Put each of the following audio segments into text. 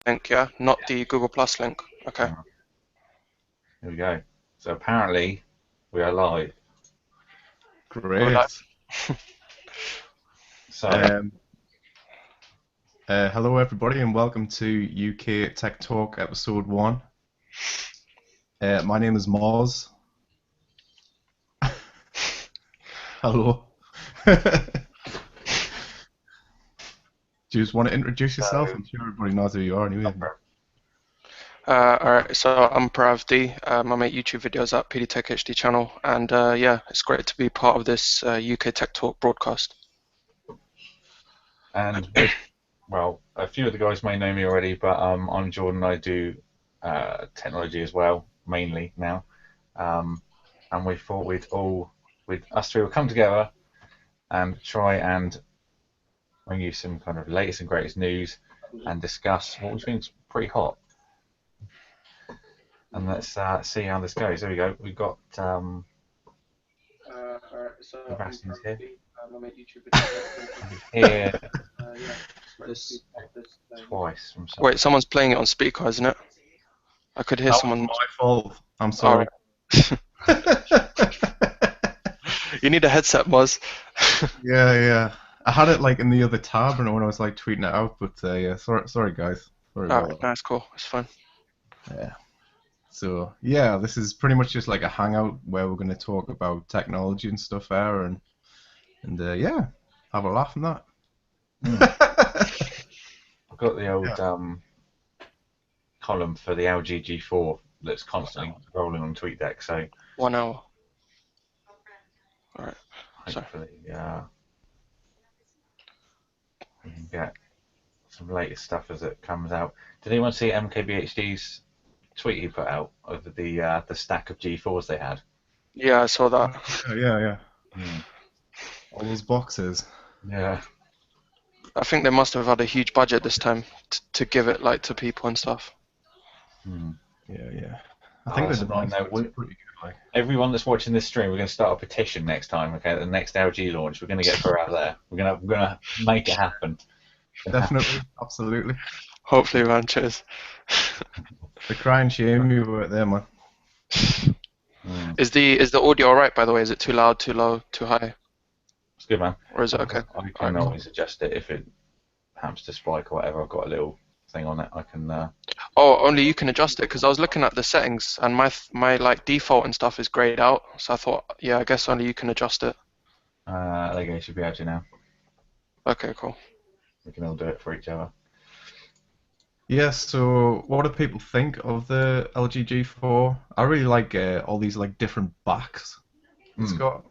link, yeah, not the Google Plus link. Okay. Here we go. So apparently we are live. Are we live? Great. So Um, Hello, everybody, and welcome to UK Tech Talk Episode 1. My name is Moz. Hello. Do you just want to introduce yourself? I'm sure everybody knows who you are anyway. Alright, so I'm Purav D. I make YouTube videos at UKTechTalk channel, and yeah, it's great to be part of this UK Tech Talk broadcast. and well, a few of the guys may know me already, but I'm Jordan. I do technology as well, mainly now. And we thought with us three, would come together and try and bring you some kind of latest and greatest news and discuss what we think is pretty hot. And let's see how this goes. There we go. We've got Sebastian's here. Here this twice from someone. Wait, someone's playing it on speaker, isn't it? I could hear That someone. was my fault. I'm sorry. You need a headset, Moz. Yeah. I had it like in the other tab, and when I was like tweeting it out, but yeah, sorry guys. Sorry about Alright, that. no, it's cool. It's fine. Yeah. So yeah, this is pretty much just like a hangout where we're going to talk about technology and stuff there, and yeah, have a laugh on that. I've got the old column for the LG G4 that's constantly rolling on TweetDeck, so 1 hour. Alright. hopefully we can get some latest stuff as it comes out. Did anyone see MKBHD's tweet he put out of the stack of G4s they had? Yeah, I saw that. Yeah. Mm. All those boxes. Yeah. I think they must have had a huge budget this time to give it like to people and stuff. Mm. Yeah. I think that's the design annoying, though. is pretty good. Like. Everyone that's watching this stream, we're going to start a petition next time. Okay, the next LG launch, we're going to get her out there. We're gonna make it happen. Definitely, absolutely. Hopefully, man. Cheers. The cry and shame you were there, man. Mm. Is the audio alright, by the way? Is it too loud, too low, too high? It's good, man. Or is it okay? I can always adjust it if it happens to spike or whatever. I've got a little thing on it. I can. Oh, only you can adjust it, because I was looking at the settings and my like default and stuff is grayed out. So I thought, yeah, I guess only you can adjust it. There you go. Should be able to now. Okay, cool. We can all do it for each other. Yeah, so what do people think of the LG G4? I really like all these like different backs it's got.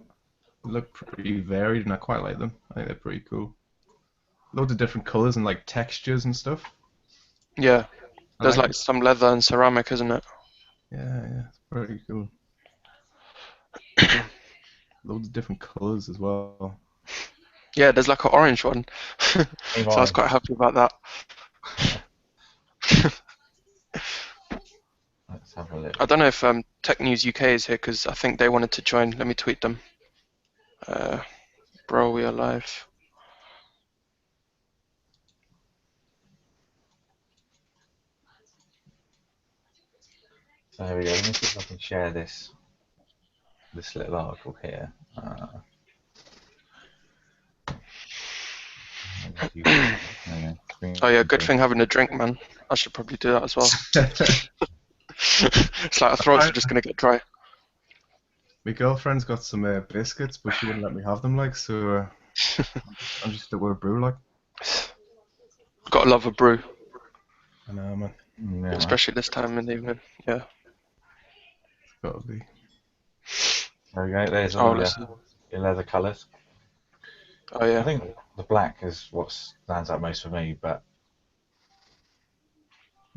They look pretty varied, and I quite like them. I think they're pretty cool. Loads of different colors and like textures and stuff. Yeah, there's like like some leather and ceramic, isn't it? Yeah, it's pretty cool. Loads of different colors as well. Yeah, there's like an orange one. So I was quite happy about that. Let's have a look. I don't know if Tech News UK is here, because I think they wanted to join. Let me tweet them. Bro, we are live. So here we go. Let me see if I can share this little article here. Oh yeah, good thing having a drink, man. I should probably do that as well. It's like our throats are just gonna get dry. My girlfriend's got some biscuits, but she wouldn't let me have them, like, so I'm just stuck with a brew, like. Gotta love a brew. I know, man. Yeah, especially this time in the evening. Yeah. It's gotta be. There we go. There's all your leather colours. Oh yeah. I think the black is what stands out most for me, but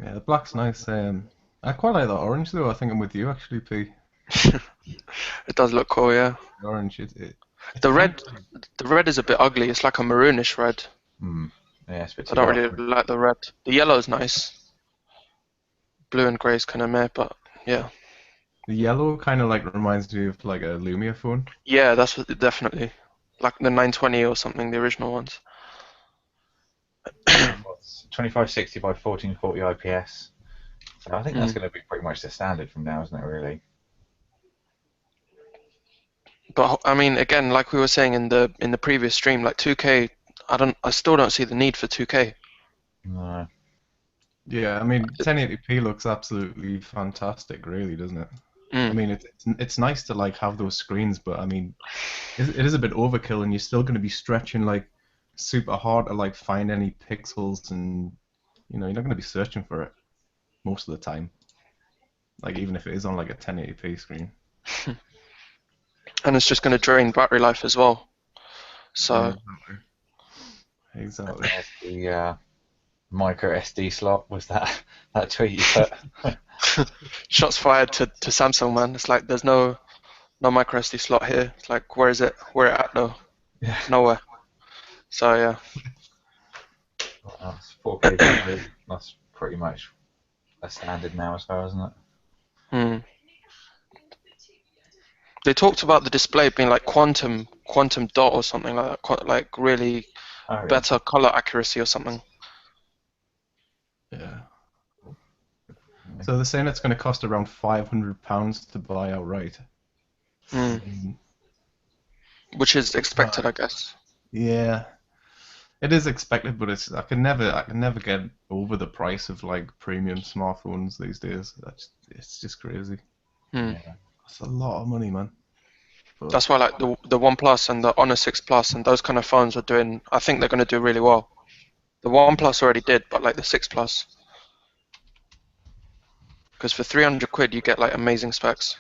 yeah, the black's nice. I quite like that orange though. I think I'm with you actually, P. It does look cool, yeah. The orange, the red is a bit ugly. It's like a maroonish red. Yeah, it's a bit too I don't dark. really like the red. The yellow is nice. Blue and grey is kind of meh, but yeah. The yellow kind of like reminds me of like a Lumia phone. Yeah, that's what, definitely. Like the 920 or something, the original ones. It's 2560 by 1440 IPS. So I think that's Mm. going to be pretty much the standard from now, isn't it? Really? But I mean, again, like we were saying in the previous stream, like 2K, I still don't see the need for 2K. No. Yeah, I mean, 1080p looks absolutely fantastic, really, doesn't it? I Mm. mean, it's nice to like have those screens, but I mean, it is a bit overkill, and you're still going to be stretching like super hard to like find any pixels, and you're not going to be searching for it most of the time. Like even if it is on like a 1080p screen. And it's just going to drain battery life as well. Yeah, So And exactly. there's the micro SD slot. Was that tweet you put? shots fired to Samsung, man. It's like there's no micro SD slot here. It's like where is it? Where it at though? Yeah. Nowhere. So yeah. Well, that's 4K video. That's pretty much a standard now as well, isn't it? Hmm. They talked about the display being like quantum dot or something like that, like really Oh yeah. better color accuracy or something. Yeah. So they're saying it's going to cost around £500 to buy outright. Hmm. Which is expected, I guess. Yeah, it is expected, but I can never get over the price of like premium smartphones these days. It's just crazy. Hmm. Yeah. That's a lot of money, man. But That's why like the OnePlus and the Honor 6 Plus and those kind of phones are doing. I think they're going to do really well. The OnePlus already did, but like the 6 Plus, because for 300 quid you get like amazing specs.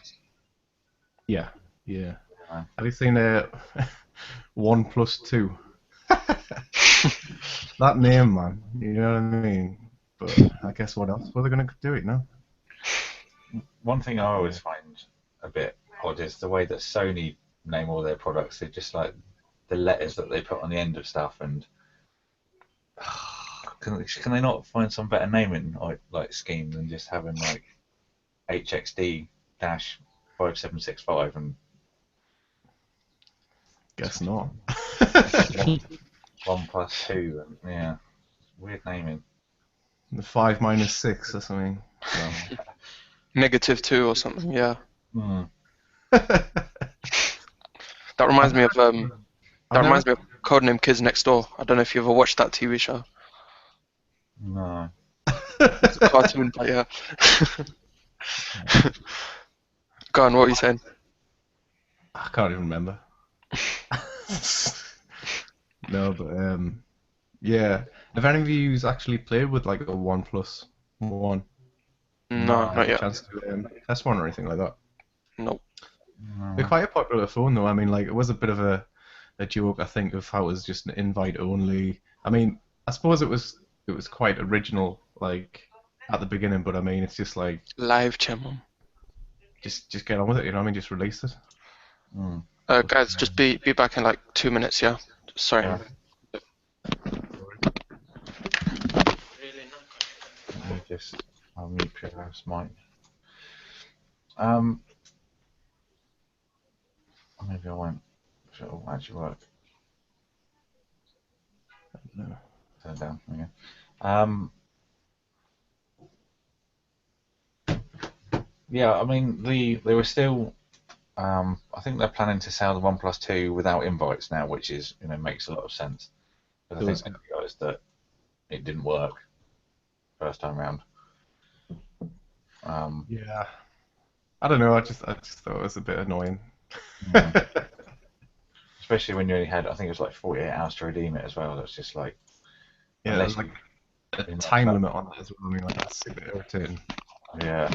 yeah, yeah. Yeah. Have you seen OnePlus 2? That name, man. You know what I mean? But I guess what else? What are they gonna do it now? One thing I always find a bit odd is the way that Sony name all their products. They're just like the letters that they put on the end of stuff, and can they not find some better naming like scheme than just having like HXD 5765 and Guess not. one, 1+2 and yeah, weird naming. The 5 - 6 or something. No. -2 or something. Yeah. Hmm. That I've reminds me never, of I've never. Codename Kids Next Door. I don't know if you ever watched that TV show. No. It's a cartoon, but yeah. Go on, what were you saying? I can't even remember. No, but yeah. Have any of you actually played with like a OnePlus 1? No, Had not a yet. chance to test one or anything like that? Nope. They're No. quite a popular phone though. I mean, like it was a bit of a joke, I think, of how it was just an invite only. I mean, I suppose it was quite original, like at the beginning, but I mean, it's just like Live channel. just get on with it, you know what I mean? Just release it. Hmm. But, Guys, just be back in like 2 minutes, yeah? Sorry. Yeah. Let me just unmute Purav's mic. Maybe I won't. If it'll actually work. no. Turn it down. Okay. Yeah, I mean they were still. I think they're planning to sell the OnePlus 2 without invites now, which is makes a lot of sense. But I think Does they realised that it didn't work first time round. Yeah. I don't know. I just thought it was a bit annoying. Mm. Especially when you only had, I think it was like 48 hours to redeem it as well. That's just like, Yeah, unless there's like you, a you know, time limit on it as well. I mean, like that's super irritating. yeah.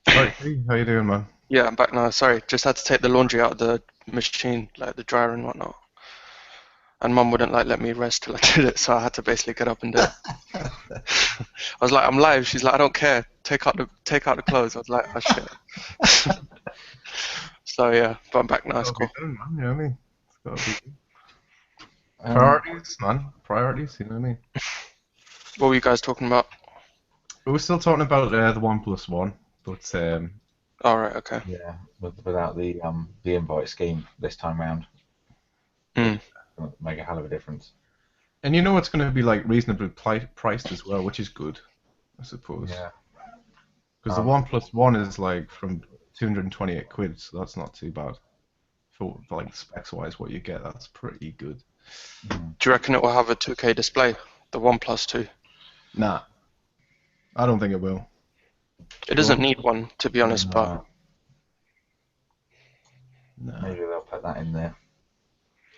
Right, hey, how you doing, man? Yeah, I'm back now. Sorry, just had to take the laundry out of the machine, like the dryer and whatnot. And Mum wouldn't like let me rest till I did it, so I had to basically get up and do it. I was like, I'm live. She's like, I don't care. Take out the clothes. I was like, oh shit. So yeah, but I'm back now. It's Gotta be cool. done, man. You know what I mean? It's gotta be Um, priorities, man. Priorities. You know what I mean? What were you guys talking about? But we're still talking about the OnePlus 1, but All right, okay. yeah, without the invite scheme this time round, Mm. it make a hell of a difference. And you know it's going to be like reasonably priced as well, which is good, I suppose. Yeah. Because the OnePlus One is like from 228 quid, so that's not too bad. For like specs wise, what you get, that's pretty good. Mm. Do you reckon it will have a 2K display, the OnePlus 2? Nah, I don't think it will. It Go doesn't on. need one, to be honest, but Nah. Maybe they'll put that in there.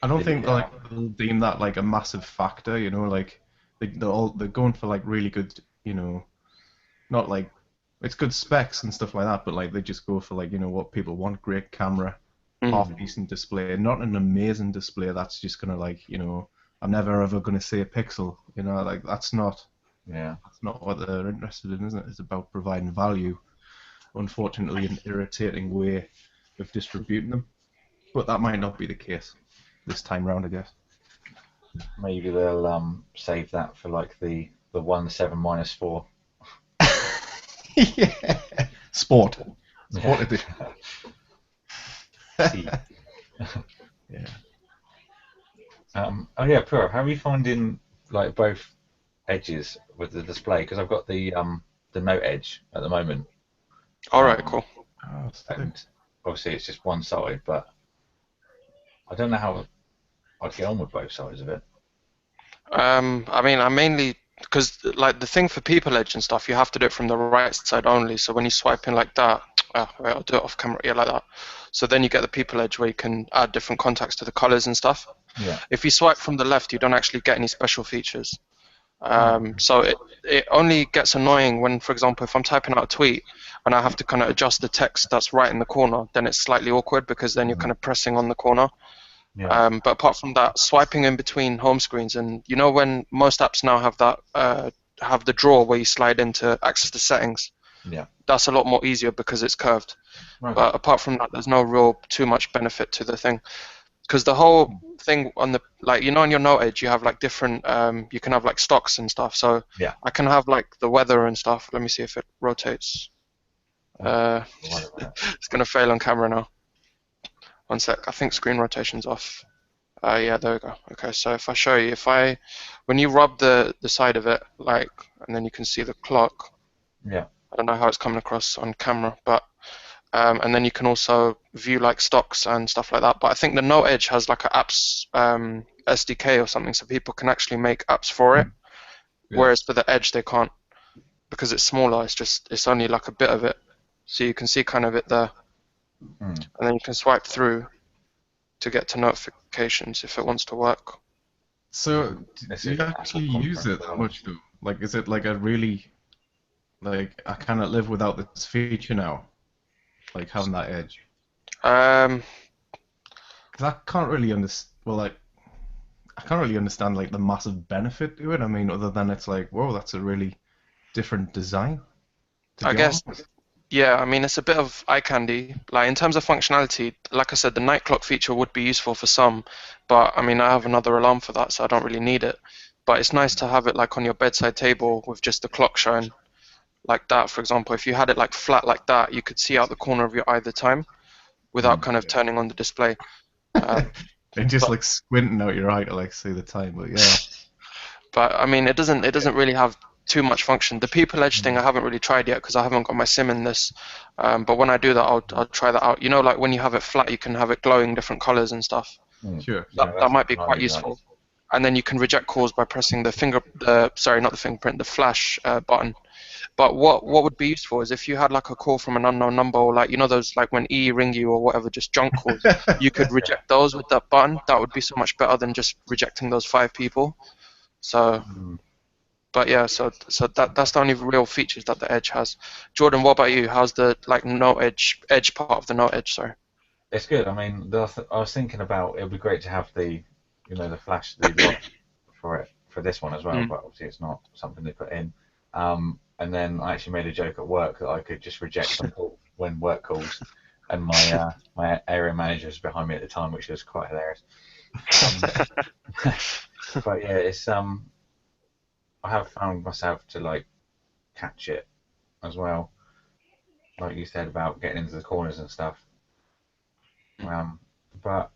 I don't think Yeah. like they'll deem that like a massive factor, you know, like they're going for like really good, you know, not like it's good specs and stuff like that, but like they just go for like, you know, what people want, great camera, half decent display, not an amazing display that's just gonna like, you know, I'm never ever gonna see a pixel, you know, like that's not what they're interested in, isn't it? It's about providing value. Unfortunately, an irritating way of distributing them, but that might not be the case this time round, I guess. Maybe they'll save that for like the 1.7 - 4. Yeah. Sport Yeah. edition. See. Yeah. Oh yeah, Purav, how are you finding like both edges with the display? Because I've got the Note Edge at the moment, alright, cool. Oh, sick. and obviously it's just one side, but I don't know how I'd get on with both sides of it. I mean, I mainly, because like the thing for people edge and stuff, you have to do it from the right side only. So when you swipe in like that, wait, I'll do it off camera, yeah, like that. So then you get the people edge where you can add different contacts to the colors and stuff. Yeah. If you swipe from the left, you don't actually get any special features. So it only gets annoying when, for example, if I'm typing out a tweet and I have to kind of adjust the text that's right in the corner, then it's slightly awkward because then you're kind of pressing on the corner. Yeah. But apart from that, swiping in between home screens, and you know when most apps now have that have the drawer where you slide in to access the settings, Yeah. that's a lot more easier because it's curved. Okay. But apart from that, there's no real too much benefit to the thing. Because the whole thing on the, like, you know, on your Note Edge, you have like different, you can have like stocks and stuff. So Yeah. I can have like the weather and stuff. Let me see if it rotates. It's gonna fail on camera now. One sec. I think screen rotation's off. Yeah, there we go. Okay, so if I show you, when you rub the side of it, like, and then you can see the clock. Yeah. I don't know how it's coming across on camera, but and then you can also view like stocks and stuff like that. But I think the Note Edge has like a apps SDK or something, so people can actually make apps for it. Yeah. Whereas for the Edge they can't because it's smaller. It's only like a bit of it, so you can see kind of it there, and then you can swipe through to get to notifications if it wants to work. So, This do you is actually Apple use it contract. that much though? Like, is it like a really, like, I cannot live without this feature now? Like having that edge? Um, Because I can't really understand. Well, like, I can't really understand like the massive benefit to it. I mean, other than it's like, whoa, that's a really different design to I get guess, on. yeah, I mean, it's a bit of eye candy. Like, in terms of functionality, like I said, the night clock feature would be useful for some, but I mean, I have another alarm for that, so I don't really need it. But it's nice to have it like on your bedside table with just the clock showing like that. For example, if you had it like flat like that, you could see out the corner of your eye the time without kind of turning on the display. And just but- like squinting out your eye to like see the time, but yeah. But I mean, it doesn't really have too much function. The People Edge thing I haven't really tried yet because I haven't got my sim in this. But when I do that, I'll try that out. You know, like when you have it flat, you can have it glowing different colors and stuff. Sure. That might be quite useful. And then you can reject calls by pressing sorry, not the fingerprint, the flash button. But what would be useful is if you had like a call from an unknown number, or like, you know, those like when E ring you or whatever, just junk calls, you could reject those with that button. That would be so much better than just rejecting those 5 people. So, but yeah, so that's the only real features that the Edge has. Jordan, what about you? How's the like Note Edge part of the Note Edge? Sorry. It's good. I mean, I was thinking about it would be great to have the flash, the lock for it for this one as well, but obviously it's not something they put in. And then I actually made a joke at work that I could just reject some call when work calls, and my area manager was behind me at the time, which was quite hilarious. But yeah, it's I have found myself to like catch it as well, like you said about getting into the corners and stuff. But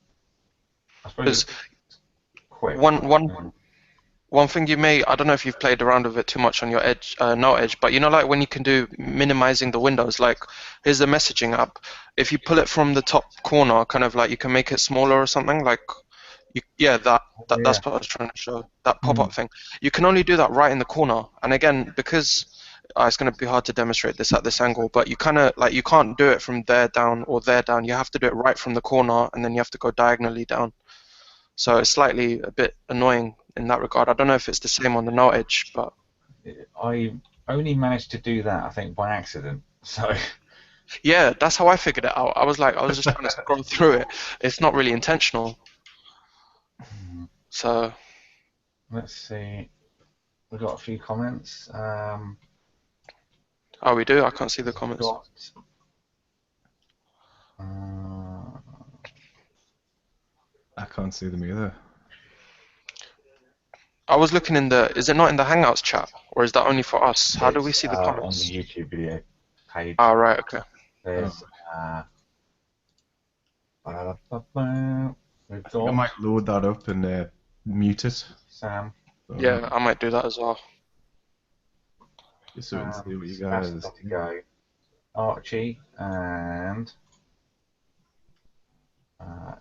I suppose Because it's quick. one One thing you may, I don't know if you've played around with it too much on your Edge, Note Edge, but you know, like when you can do minimizing the windows, like here's the messaging app. If you pull it from the top corner, kind of like you can make it smaller or something, like yeah, Yeah. that's what I was trying to show. That Hmm. pop-up thing. You can only do that right in the corner. And again, because it's going to be hard to demonstrate this at this angle, but you kind of like you can't do it from there down or there down. You have to do it right from the corner, and then you have to go diagonally down. So it's slightly a bit annoying in that regard. I don't know if it's the same on the Note Edge, but I only managed to do that, I think, by accident. So yeah, that's how I figured it out. I was like, I was just trying to scroll through it. It's not really intentional. So let's see. We've got a few comments. oh, we do. I can't see the comments. Got uh, I can't see them either. I was looking in the. Is it not in the Hangouts chat, or is that only for us? How do we it's, see the on comments? the YouTube video page. Oh, right. Okay. There's we've I got might load that up and mute it. Sam. Yeah, I might do that as well. Just so we can see what you That's guys. got to go. Archie and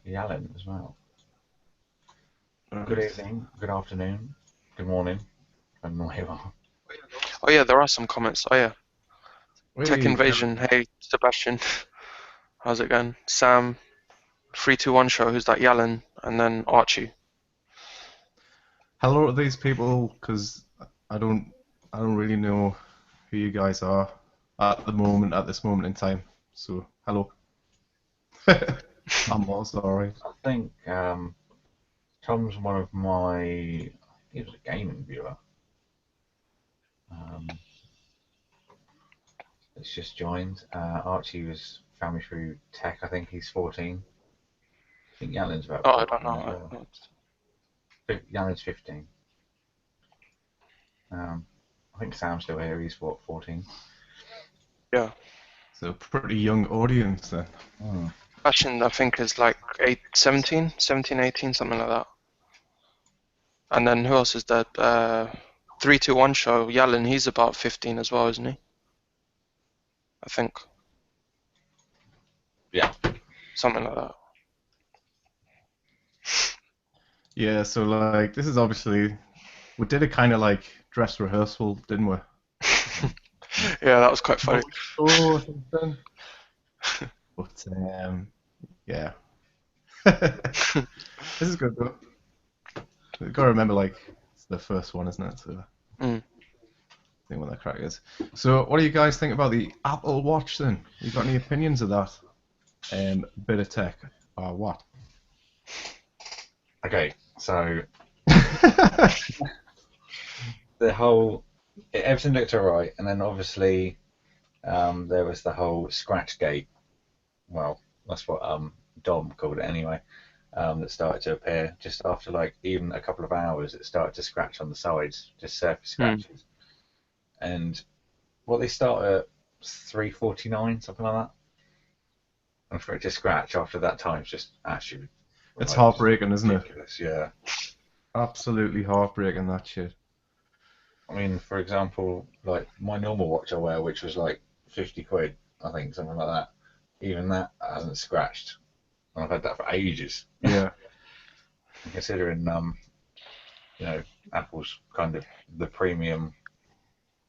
Yalin as well. Good evening, good afternoon, good morning, depending on where you are. Oh yeah, there are some comments. Oh yeah. Tech Wait, Invasion. Hey, Sebastian. How's it going? Sam. 321 show. Who's that? Yalin, and then Archie. hello to these people, because I don't really know who you guys are at this moment in time. So hello. I'm all sorry. I think Tom's one of my. He was a gaming viewer. It's just joined. Archie found me through tech. I think he's 14. I think Yalin's about. Oh, I don't 14 as know. well. Yalin's 15. I think Sam's still here. He's what, 14? Yeah. So pretty young audience then. Sebastian, I think, is like 17, 18, something like that. And then who else is there? 321 show. Yalin, he's about 15 as well, isn't he? I think. Yeah. Something like that. Yeah, so like this is obviously we did a kind of like dress rehearsal, didn't we? Yeah, that was quite funny. Oh, something. But yeah. This is good though. You've got to remember, like, it's the first one, isn't it? So I think what that crack is. So what do you guys think about the Apple Watch then? You got any opinions of that? Bit of tech or what? Okay, so the whole everything looked alright, and then obviously there was the whole scratch gate. Well, that's what Dom called it anyway. That started to appear just after like even a couple of hours. It started to scratch on the sides, just surface scratches. And what they start at 349, something like that. And for it to scratch after that time, it's just actually. It's like, heartbreaking, isn't it? ridiculous, yeah. Absolutely heartbreaking, that shit. I mean, for example, like my normal watch I wear, which was like 50 quid, I think, something like that. Even that hasn't scratched, and I've had that for ages. Yeah. Considering, you know, Apple's kind of the premium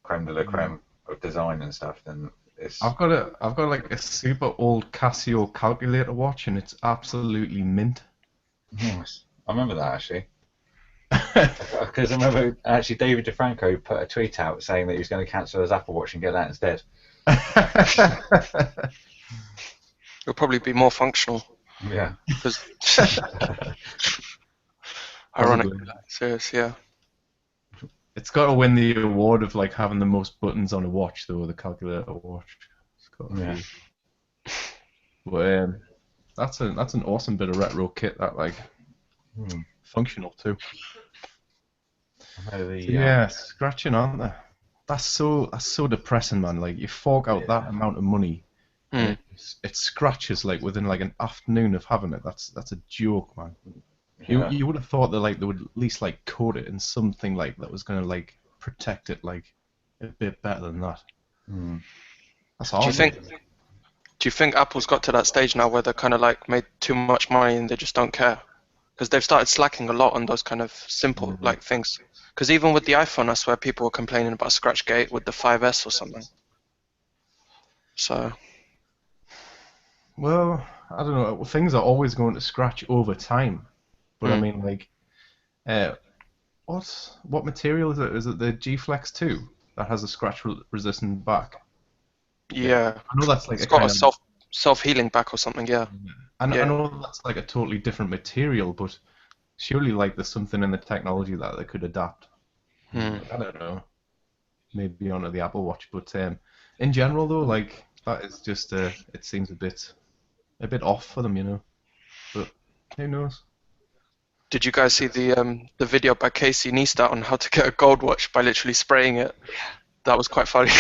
creme de la creme of design and stuff, then it's. I've got like a super old Casio calculator watch, and it's absolutely mint. Nice. I remember that actually. Because I remember actually David DeFranco put a tweet out saying that he was going to cancel his Apple Watch and get that instead. It'll probably be more functional. Yeah. Ironically, serious, yeah. It's got to win the award of like having the most buttons on a watch, though, the calculator watch. It's got to be. But that's an awesome bit of retro kit. That like functional too. Yeah, scratching, aren't they? That's so depressing, man. Like you fork out that amount of money, and it scratches like within like an afternoon of having it. That's a joke, man. You Yeah. you would have thought that like they would at least like coat it in something like that was gonna like protect it like a bit better than that. Mm. That's Do you hard. think Like. do you think Apple's got to that stage now where they're kind of like made too much money and they just don't care? Because they've started slacking a lot on those kind of simple Mm. like things. Because even with the iPhone, I swear people were complaining about Scratchgate with the 5S or something. So Well, I don't know. Things are always going to scratch over time, but I mm, mean like, uh, what material is it? Is it the G Flex 2 that has a scratch resistant back? Yeah, yeah, I know that's like it's a got kind a of. self-healing back or something. Yeah, I yeah. know that's like a totally different material, but surely like there's something in the technology that they could adapt. Hmm. I don't know. Maybe onto the Apple Watch, but in general though, like that is just it seems a bit off for them, you know. But who knows? Did you guys see the video by Casey Neistat on how to get a gold watch by literally spraying it? That was quite funny.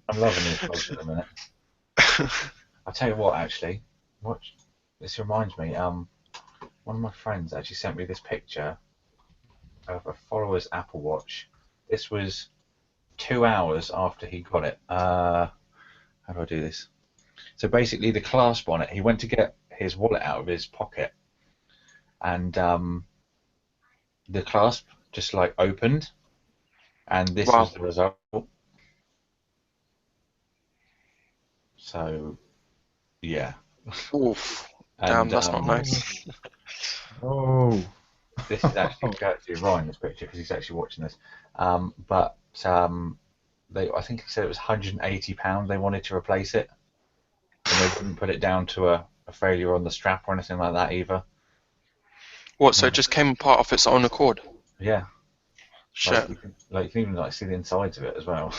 I'm loving these vlogs at the minute. I'll tell you what, actually, watch. This reminds me. One of my friends actually sent me this picture of a follower's Apple Watch. This was 2 hours after he got it. How do I do this? So basically, the clasp on it. He went to get his wallet out of his pocket, and the clasp just like opened, and this Wow. was the result. So yeah, Oof. Damn, and that's not nice. Oh. this is actually courtesy of Ryan, this picture, because he's actually watching this. But I think he said it was £180 they wanted to replace it, and they wouldn't put it down to a failure on the strap or anything like that either. What? So it just came apart off its own accord? Yeah, Shit. you can even like see the insides of it as well.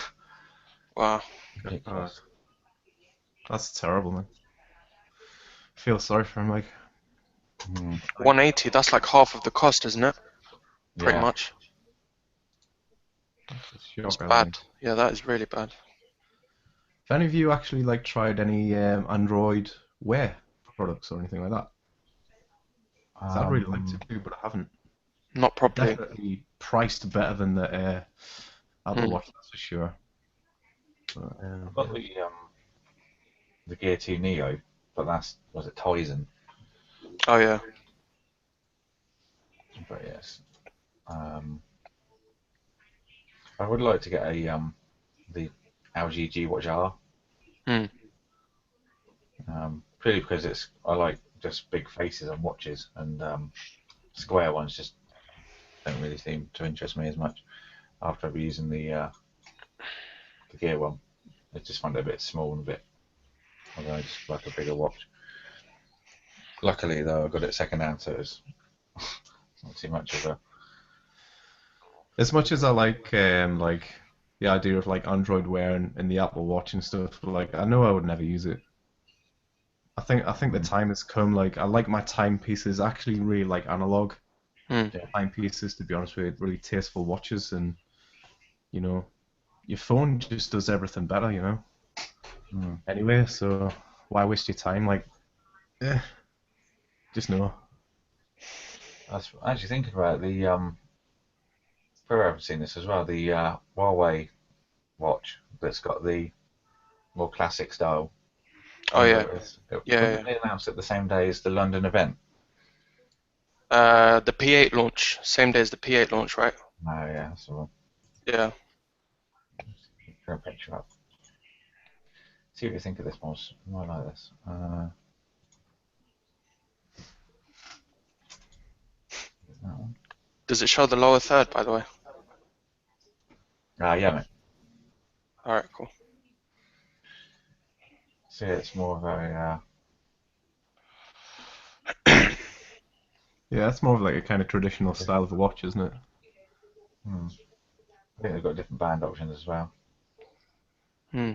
Wow. Ridiculous. That's terrible, man. Feel sorry for him, like. Mm, 180. That's like half of the cost, isn't it? Pretty yeah. much. That's a It's shock, I bad. think. Yeah, that is really bad. Have any of you actually like tried any Android Wear products or anything like that? 'Cause I'd really like to Um, do, but I haven't. Not properly. Definitely priced better than the Apple Hmm. Watch, that's for sure. But, I've got yeah. the Gear 2 Neo, but was it Tizen? Oh yeah. But yes, um, I would like to get the LG G Watch R. Hmm. Purely because I like just big faces on watches, and square ones just don't really seem to interest me as much. After I've been using the Gear one, I just find it a bit small and a bit, I don't know, just like a bigger watch. Luckily though, I got it second hand, so it's not too much of a. As much as I like the idea of like Android Wear and the Apple Watch and stuff, but like I know I would never use it. I think the time has come. Like I like my timepieces actually really like analog Hmm. Yeah. timepieces, to be honest with you, really tasteful watches, and you know your phone just does everything better, you know. Mm. Anyway, so why waste your time? Like, eh, just no. I was actually thinking about Purav have seen this as well. The Huawei watch that's got the more classic style. Oh You yeah. notice, Yeah. wasn't Yeah. it announced at the same day as the London event? The P8 launch, same day as the P8 launch, right? Oh yeah, that's the one. Yeah. Throw a picture up. See what you think of this, Moz. I might like this. That one. Does it show the lower third, by the way? Yeah, mate. All right, cool. See, it's more of a. Yeah, that's more of like a kind of traditional style of a watch, isn't it? I think they've got different band options as well. Hmm.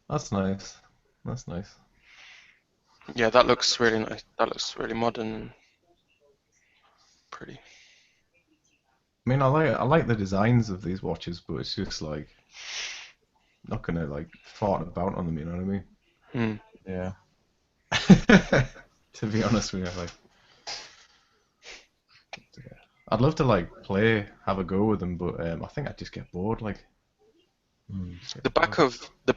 That's nice. That's nice. Yeah, that looks really nice. That looks really modern and pretty. I mean, I like the designs of these watches, but it's just like not gonna like fart about on them. You know what I mean? Hmm. Yeah. To be honest with you, like I'd love to like have a go with them, but I think I'd just get bored. Like, just get The bored.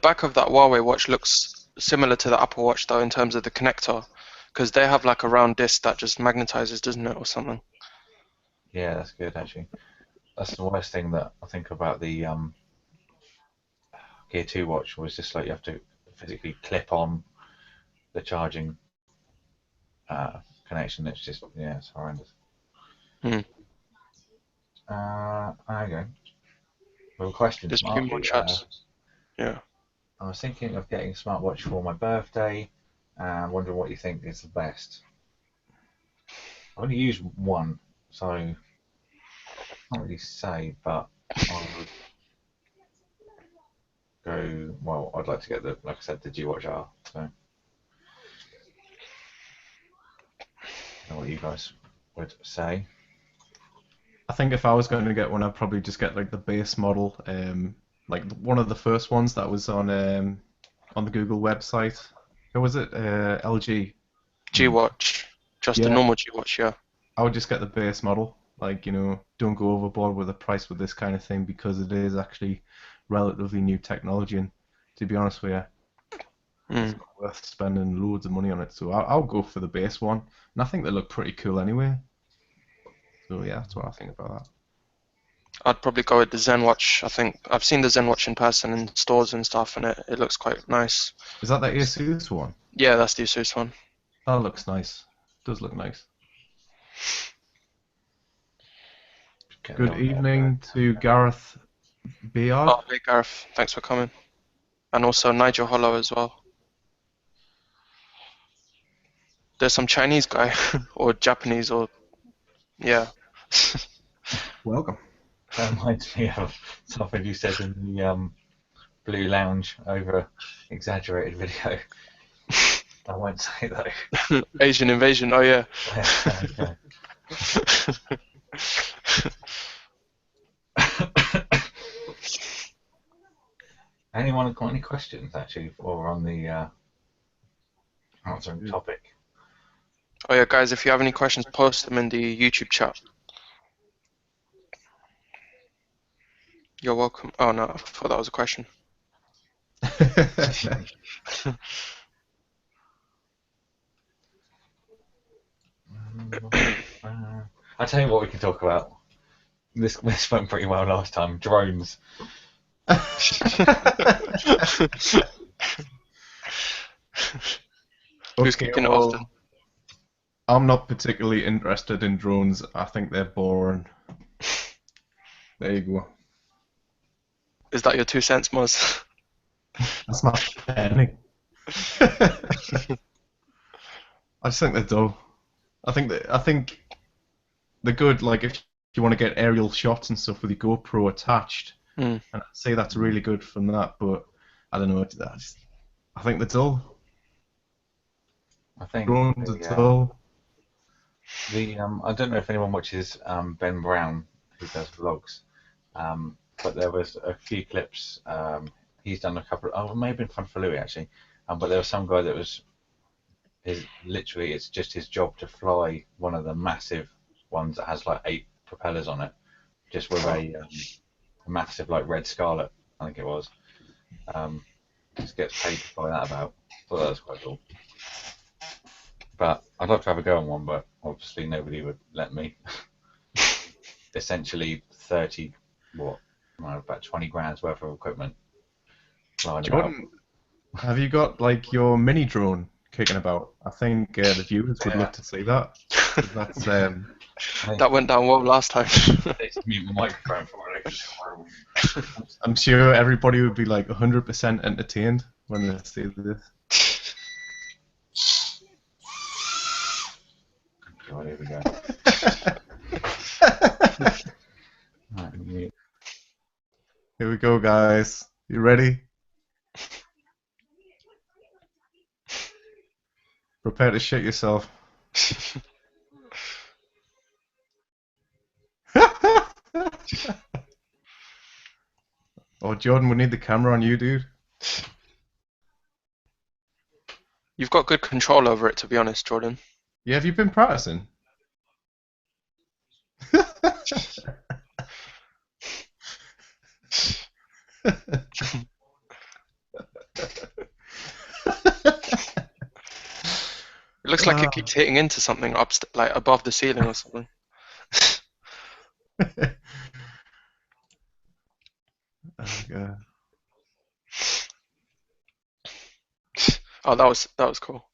back of that Huawei watch looks similar to the Apple Watch though in terms of the connector, because they have like a round disc that just magnetizes, doesn't it, or something? Yeah, that's good actually. That's the worst thing that I think about the Gear 2 watch was just like you have to physically clip on the charging connection. It's just, yeah, it's horrendous. Hmm. Okay. Well, questions, There's a few Mark. more chats. Yeah. I was thinking of getting a smartwatch for my birthday and wondering what you think is the best. I only use one, so I can't really say, but I would go, well, I'd like to get the, like I said, the G-Watch R, so I don't know what you guys would say. I think if I was going to get one, I'd probably just get like the base model, like one of the first ones that was on the Google website. Who was it? LG. G-Watch. Just a Yeah, normal G-Watch, yeah. I would just get the base model. Like, don't go overboard with the price with this kind of thing because it is actually relatively new technology. And to be honest with you, Hmm. it's not worth spending loads of money on it. So I'll go for the base one. And I think they look pretty cool anyway. So yeah, that's what I think about that. I'd probably go with the Zen Watch. I think I've seen the Zen Watch in person in stores and stuff, and it looks quite nice. Is that the Asus one? Yeah, that's the Asus one. That looks nice. Does look nice. Get Good the old evening to Gareth Beard. Oh, hey Gareth, thanks for coming. And also Nigel Hollow as well. There's some Chinese guy, or Japanese, or yeah. Welcome. That reminds me of something you said in the Blue Lounge over exaggerated video. I won't say though. Asian invasion, oh yeah. Okay. Anyone got any questions actually, or on the answering topic? Oh yeah, guys, if you have any questions, post them in the YouTube chat. You're welcome. Oh no, I thought that was a question. I tell you what, we can talk about. This went pretty well last time. Drones. Who's Okay, kicking it well, off then? I'm not particularly interested in drones. I think they're boring. There you go. Is that your 2 cents, Moz? That's my penny. I just think they're dull. I think they're good. Like if you want to get aerial shots and stuff with your GoPro attached, Hmm. and I'd say that's really good from that. But I don't know. I think they're dull. I think Drones are dull. I don't know if anyone watches Ben Brown, who does vlogs, but there was a few clips. He's done a couple. Oh, it may have been fun for Louis actually, but there was some guy that was literally it's just his job to fly one of the massive ones that has like 8 propellers on it, just with a massive like red Scarlet, I think it was. Just gets paid to fly that about. Thought that was quite cool. But I'd love to have a go on one, but obviously nobody would let me. Essentially 30, about 20 grand's worth of equipment flying about. Jordan, have you got like your mini drone kicking about? I think the viewers would love to see that. 'Cause that's That went down well last time. Let's mute my microphone for it. I'm sure everybody would be like 100% entertained when they see this. God, here we go. Right, mute. Here we go, guys. You ready? Prepare to shit yourself. Oh, Jordan, we need the camera on you, dude. You've got good control over it, to be honest, Jordan. Yeah, have you been practicing? It looks like it Ah, keeps hitting into something like above the ceiling or something. oh God. Oh, that was cool.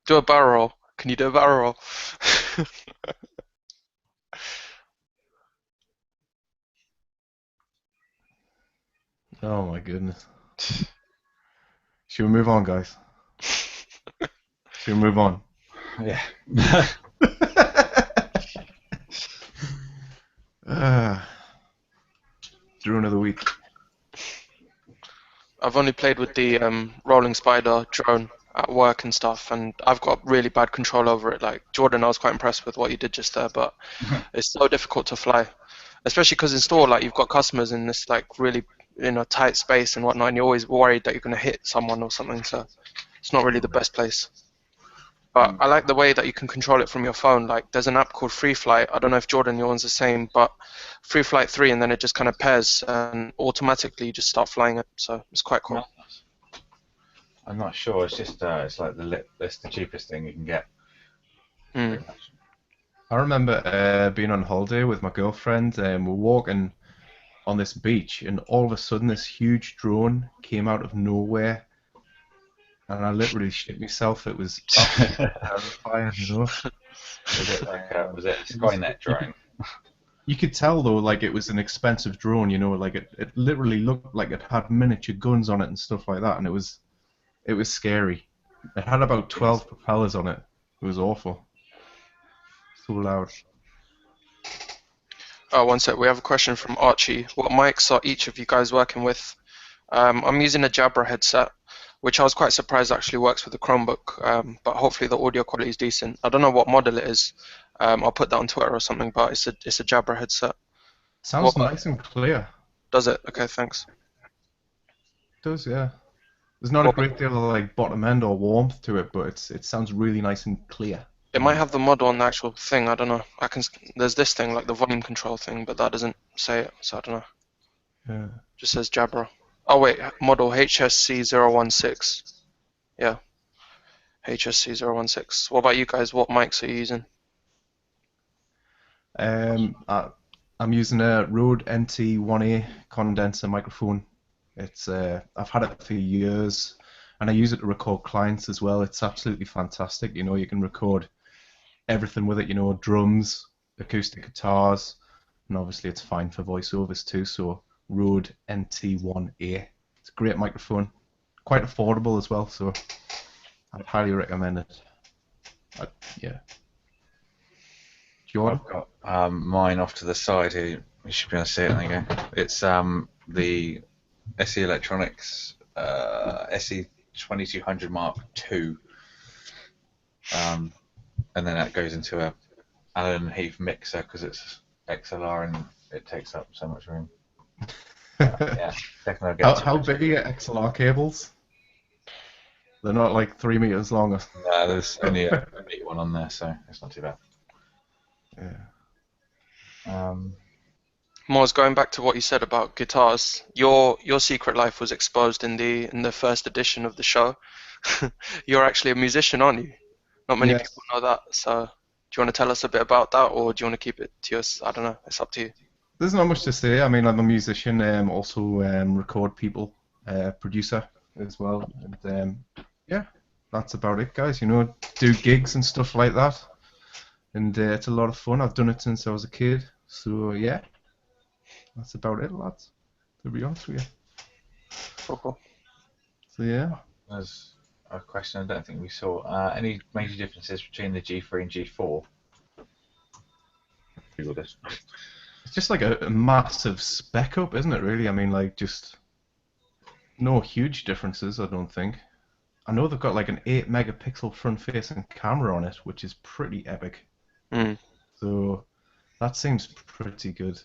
Do a barrel roll. Can you do a barrel roll? Oh my goodness. Should we move on, guys? Should we move on? Yeah. Ah, drone of the week. I've only played with the rolling spider drone at work and stuff, and I've got really bad control over it. Like Jordan, I was quite impressed with what you did just there, but it's so difficult to fly, especially because in store, like you've got customers in this like really tight space and whatnot, and you're always worried that you're going to hit someone or something. So it's not really the best place. But I like the way that you can control it from your phone. Like there's an app called Free Flight. I don't know if Jordan, your one's the same, but Free Flight 3, and then it just kind of pairs and automatically you just start flying it. So it's quite cool. I'm not sure. It's just it's like it's the cheapest thing you can get. Mm. Pretty much. I remember being on holiday with my girlfriend, and we're walking on this beach, and all of a sudden this huge drone came out of nowhere, and I literally shit myself. It was absolutely terrifying, you know. Was it like was it a It was, Skynet drone? you could tell though, like it was an expensive drone, you know, like it literally looked like it had miniature guns on it and stuff like that, and it was scary. It had about 12 propellers on it. It was awful. So loud. Oh, one sec. We have a question from Archie. What mics are each of you guys working with? I'm using a Jabra headset, which I was quite surprised actually works with the Chromebook, but hopefully the audio quality is decent. I don't know what model it is. I'll put that on Twitter or something, but it's a Jabra headset. What Sounds nice and clear. does it? Okay, thanks. It does, yeah. There's not a What, great deal of like bottom end or warmth to it, but it sounds really nice and clear. it might have the model on the actual thing. I don't know. There's this thing like the volume control thing, but that doesn't say it, so I don't know. Yeah. Just says Jabra. Oh wait, model HSC016. Yeah, HSC016. What about you guys? What mics are you using? I'm using a Rode NT1A condenser microphone. I've had it for years, and I use it to record clients as well. It's absolutely fantastic. You know, you can record everything with it. You know, drums, acoustic guitars, and obviously it's fine for voiceovers too. So Rode NT1A. It's a great microphone, quite affordable as well. So I'd highly recommend it. Yeah. Jordan? I've got mine off to the side here. You should be able to see it. There you go. It's the SE Electronics SE 2200 Mark II, and then that goes into a Allen Heath mixer because it's XLR and it takes up so much room. Yeah, definitely get How big are your XLR cables? They're not like 3 meters long. No, there's only a big one on there, so it's not too bad. Yeah. Moz, going back to what you said about guitars, your secret life was exposed in the first edition of the show. You're actually a musician, aren't you? Not many Yes. people know that. So, do you want to tell us a bit about that, or do you want to keep it to yours? I don't know. It's up to you. There's not much to say. I mean, I'm a musician, also record people, producer as well, and yeah, that's about it, guys. You know, do gigs and stuff like that, and it's a lot of fun. I've done it since I was a kid, so yeah, that's about it, lads. To be honest with you. Cool. So yeah. There's a question I don't think we saw. Any major differences between the G3 and G4? Google this. It's just like a massive spec up, isn't it, really? I mean, like, just no huge differences, I don't think. I know they've got like an 8 megapixel front facing camera on it, which is pretty epic. Mm. So that seems pretty good.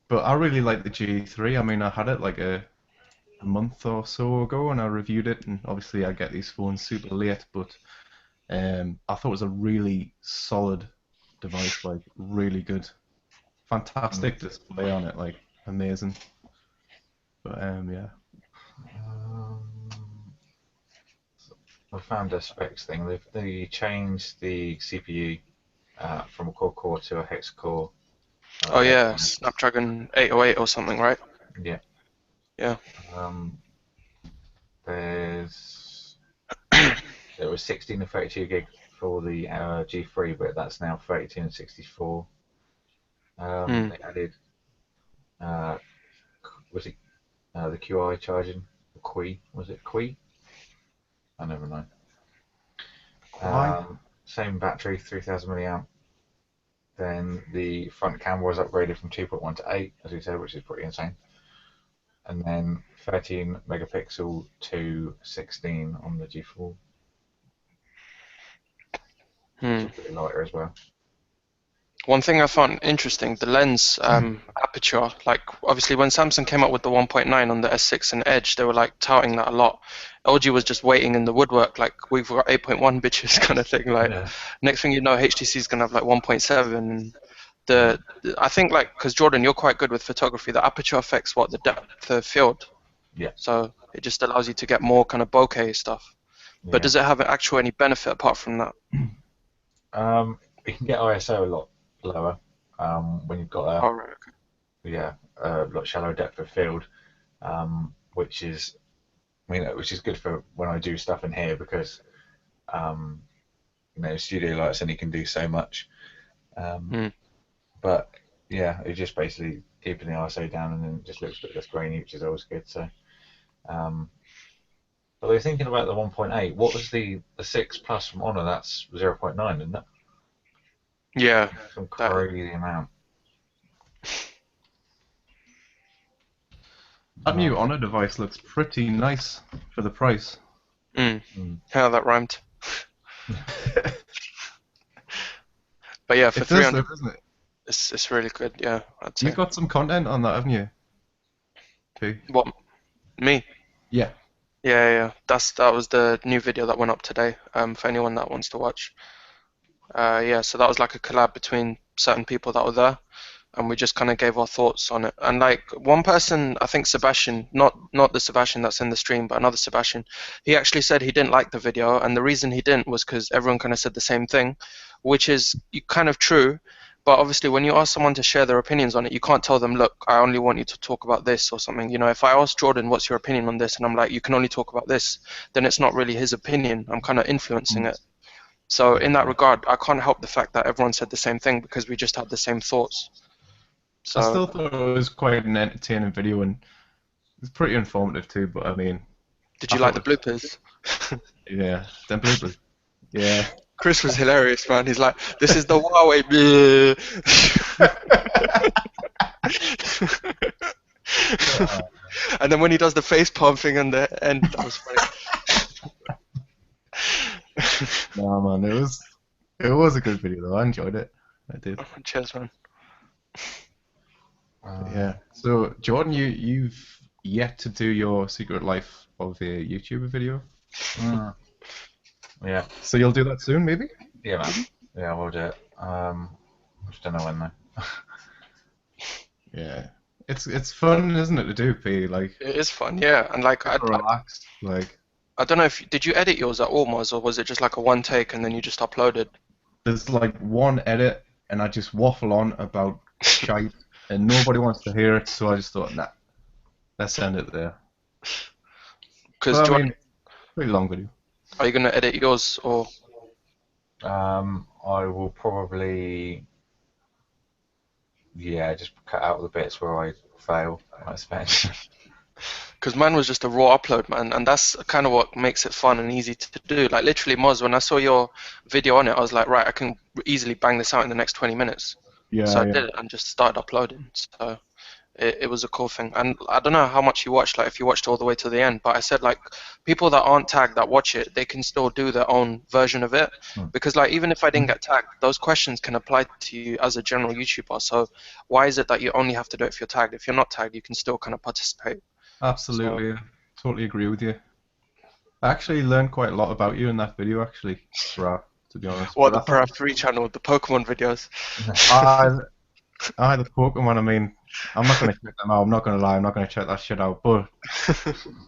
But I really like the G3. I mean, I had it like a month or so ago and I reviewed it, and obviously I get these phones super late, but I thought it was a really solid device, like really good. fantastic display on it, like amazing. But yeah. I found a specs thing. They changed the CPU from a quad-core to a hex-core. Oh yeah, Snapdragon 808 or something, right? Yeah. Yeah. There's it was 16 and 32 gig for the G3, but that's now 32 and 64. They added was it the QI charging? Qi, was it Qi? I never know. Why? Same battery, 3000 milliamp. Then the front camera was upgraded from 2.1 to 8, as we said, which is pretty insane. And then 13 megapixel to 16 on the G4, which is pretty lighter as well. One thing I found interesting, the lens aperture, like obviously when Samsung came up with the 1.9 on the S6 and Edge, they were like touting that a lot. LG was just waiting in the woodwork, like we've got 8.1 bitches kind of thing. Like next thing you know, HTC is gonna have like 1.7. And I think like because Jordan, you're quite good with photography. The aperture affects what the depth of field. Yeah. So it just allows you to get more kind of bokeh stuff. But does it have actual any benefit apart from that? You can get ISO a lot lower when you've got a lot shallow depth of field, which is good for when I do stuff in here because studio lights only can do so much. But yeah, it's just basically keeping the ISO down and then it just looks a bit less grainy, which is always good. So, but we're thinking about the 1.8. What was the 6 Plus from Honor? That's 0.9, isn't it? Yeah. Some crazy amount. That new Honor device looks pretty nice for the price. How that rhymed. But yeah, for 300, isn't it? It's really good. Yeah, I'd say. You've got some content on that, haven't you? P? What? Me? Yeah. Yeah. That was the new video that went up today. For anyone that wants to watch. Yeah, so that was like a collab between certain people that were there, and we just kind of gave our thoughts on it. And like one person, I think Sebastian, not the Sebastian that's in the stream, but another Sebastian, he actually said he didn't like the video, and the reason he didn't was because everyone kind of said the same thing, which is kind of true. But obviously, when you ask someone to share their opinions on it, you can't tell them, look, I only want you to talk about this or something. You know, if I ask Jordan, what's your opinion on this, and I'm like, you can only talk about this, then it's not really his opinion. I'm kind of influencing it. So in that regard, I can't help the fact that everyone said the same thing because we just had the same thoughts. So I still thought it was quite an entertaining video and it's pretty informative too. But I mean, did you like the bloopers? Yeah, them bloopers. Yeah. Chris was hilarious, man. He's like, "This is the Huawei." And then when he does the face palm thing on the end, that was funny. No man, it was a good video though. I enjoyed it. I did. Cheers, man. Yeah. So Jordan, you've yet to do your Secret Life of a YouTuber video. Yeah. So you'll do that soon, maybe? Yeah, man. Yeah, we'll do it. I just don't know when though. Yeah. It's fun, isn't it, to do, P? Like It is fun, yeah. And like relaxed. Like I don't know if did you edit yours at all, Moz, or was it just like a one take and then you just uploaded? there's like one edit and I just waffle on about shite and nobody wants to hear it, so I just thought, nah, let's end it there. Because I mean, pretty long video. are you gonna edit yours or? I will probably, just cut out the bits where I fail, I suppose. Because mine was just a raw upload, man, and that's kind of what makes it fun and easy to do. Like literally, Moz, when I saw your video on it, I was like, right, I can easily bang this out in the next 20 minutes. Yeah. So I did it and just started uploading. So it was a cool thing. And I don't know how much you watched, like if you watched all the way to the end, but I said like people that aren't tagged that watch it, they can still do their own version of it. Because like even if I didn't get tagged, those questions can apply to you as a general YouTuber. So why is it that you only have to do it if you're tagged? If you're not tagged, you can still kind of participate. Absolutely, I totally agree with you. I actually learned quite a lot about you in that video, actually, Purav, to be honest. What, the Purav 3 channel, the Pokemon videos? The Pokemon. I mean, I'm not gonna check them out. I'm not gonna lie. I'm not gonna check that shit out. But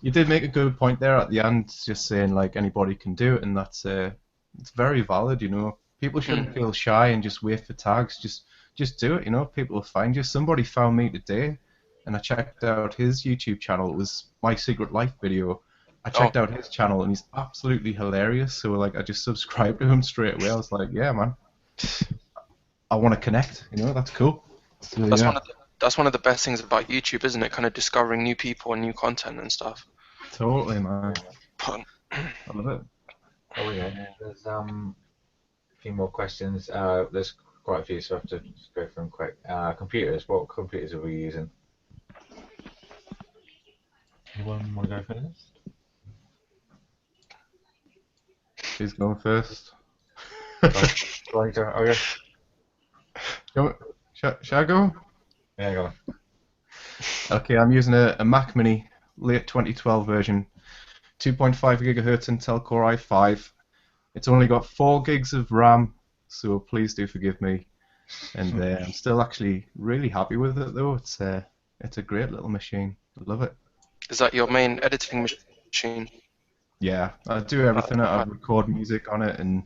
you did make a good point there at the end, just saying like anybody can do it, and that's it's very valid. You know, people shouldn't feel shy and just wait for tags. Just do it. You know, people will find you. Somebody found me today, and I checked out his YouTube channel. It was My Secret Life video. I Oh, checked out his channel, and he's absolutely hilarious. So like, I just subscribed to him straight away. I was like, yeah, man, I want to connect. You know, that's cool. So that's yeah, that's one of the best things about YouTube, isn't it? Kind of discovering new people and new content and stuff. totally, man. But, I love it. Oh yeah, there's a few more questions. There's quite a few, so I have to just go through them quick. Computers. What computers are we using? Anyone want to go first? Who's going first? Oh yeah. Shall I go? Yeah, go on. Okay, I'm using a Mac Mini, late 2012 version, 2.5 gigahertz Intel Core i5. It's only got 4 gigs of RAM, so please do forgive me. And I'm still actually really happy with it though. It's a great little machine. I love it. is that your main editing machine? Yeah, I do everything. I Right. record music on it, and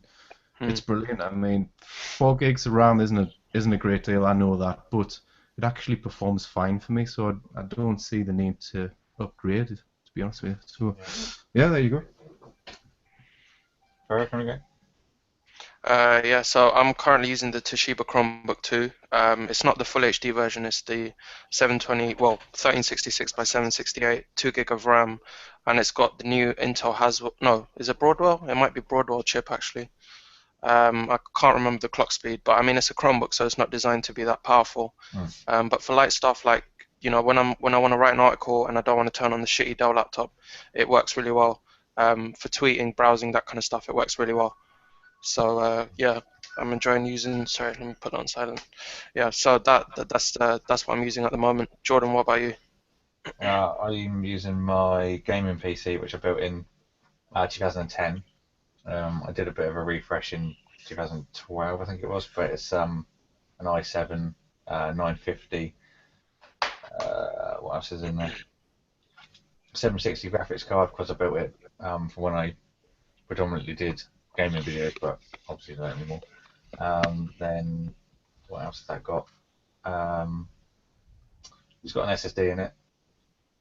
Hmm. it's brilliant. I mean, 4 gigs of RAM isn't a great deal. I know that, but it actually performs fine for me, so I don't see the need to upgrade. To be honest with you. So yeah, there you go. Purav, want to go? Yeah, so I'm currently using the Toshiba Chromebook 2. It's not the full HD version, it's the 1366 by 768, 2 gig of RAM, and it's got the new Intel Haswell. No, is it Broadwell? It might be Broadwell chip actually. I can't remember the clock speed, but I mean it's a Chromebook, so it's not designed to be that powerful. But for light stuff like when I want to write an article and I don't want to turn on the shitty Dell laptop, it works really well. For tweeting, browsing, that kind of stuff, it works really well. So yeah, I'm enjoying using. Sorry, let me put it on silent. Yeah, so that's what I'm using at the moment. Jordan, what about you? I'm using my gaming PC, which I built in 2010. I did a bit of a refresh in 2012, I think it was, but it's an i7 950. What else is in there? 760 graphics card because I built it for when I predominantly did gaming videos, but obviously don't anymore. Then what else has that got? Um, it's got an SSD in it,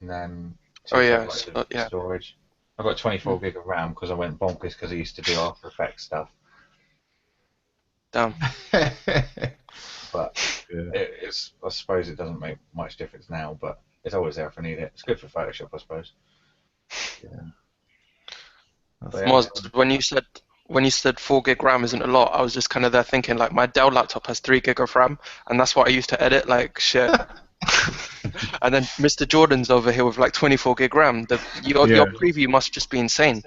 and then Oh 2 yeah, terabytes of so, yeah. storage. I've got 24 gig of RAM because I went bonkers because I used to do After Effects stuff. Damn. But Yeah. it's I suppose it doesn't make much difference now, but it's always there if I need it. It's good for Photoshop, I suppose. But yeah, Moz, when you said 4 gig RAM isn't a lot, I was just kind of there thinking like my Dell laptop has 3 gig of RAM, and that's what I used to edit like shit. And then Mr. Jordan's over here with like 24 gig RAM. Your Yeah. preview must just be insane.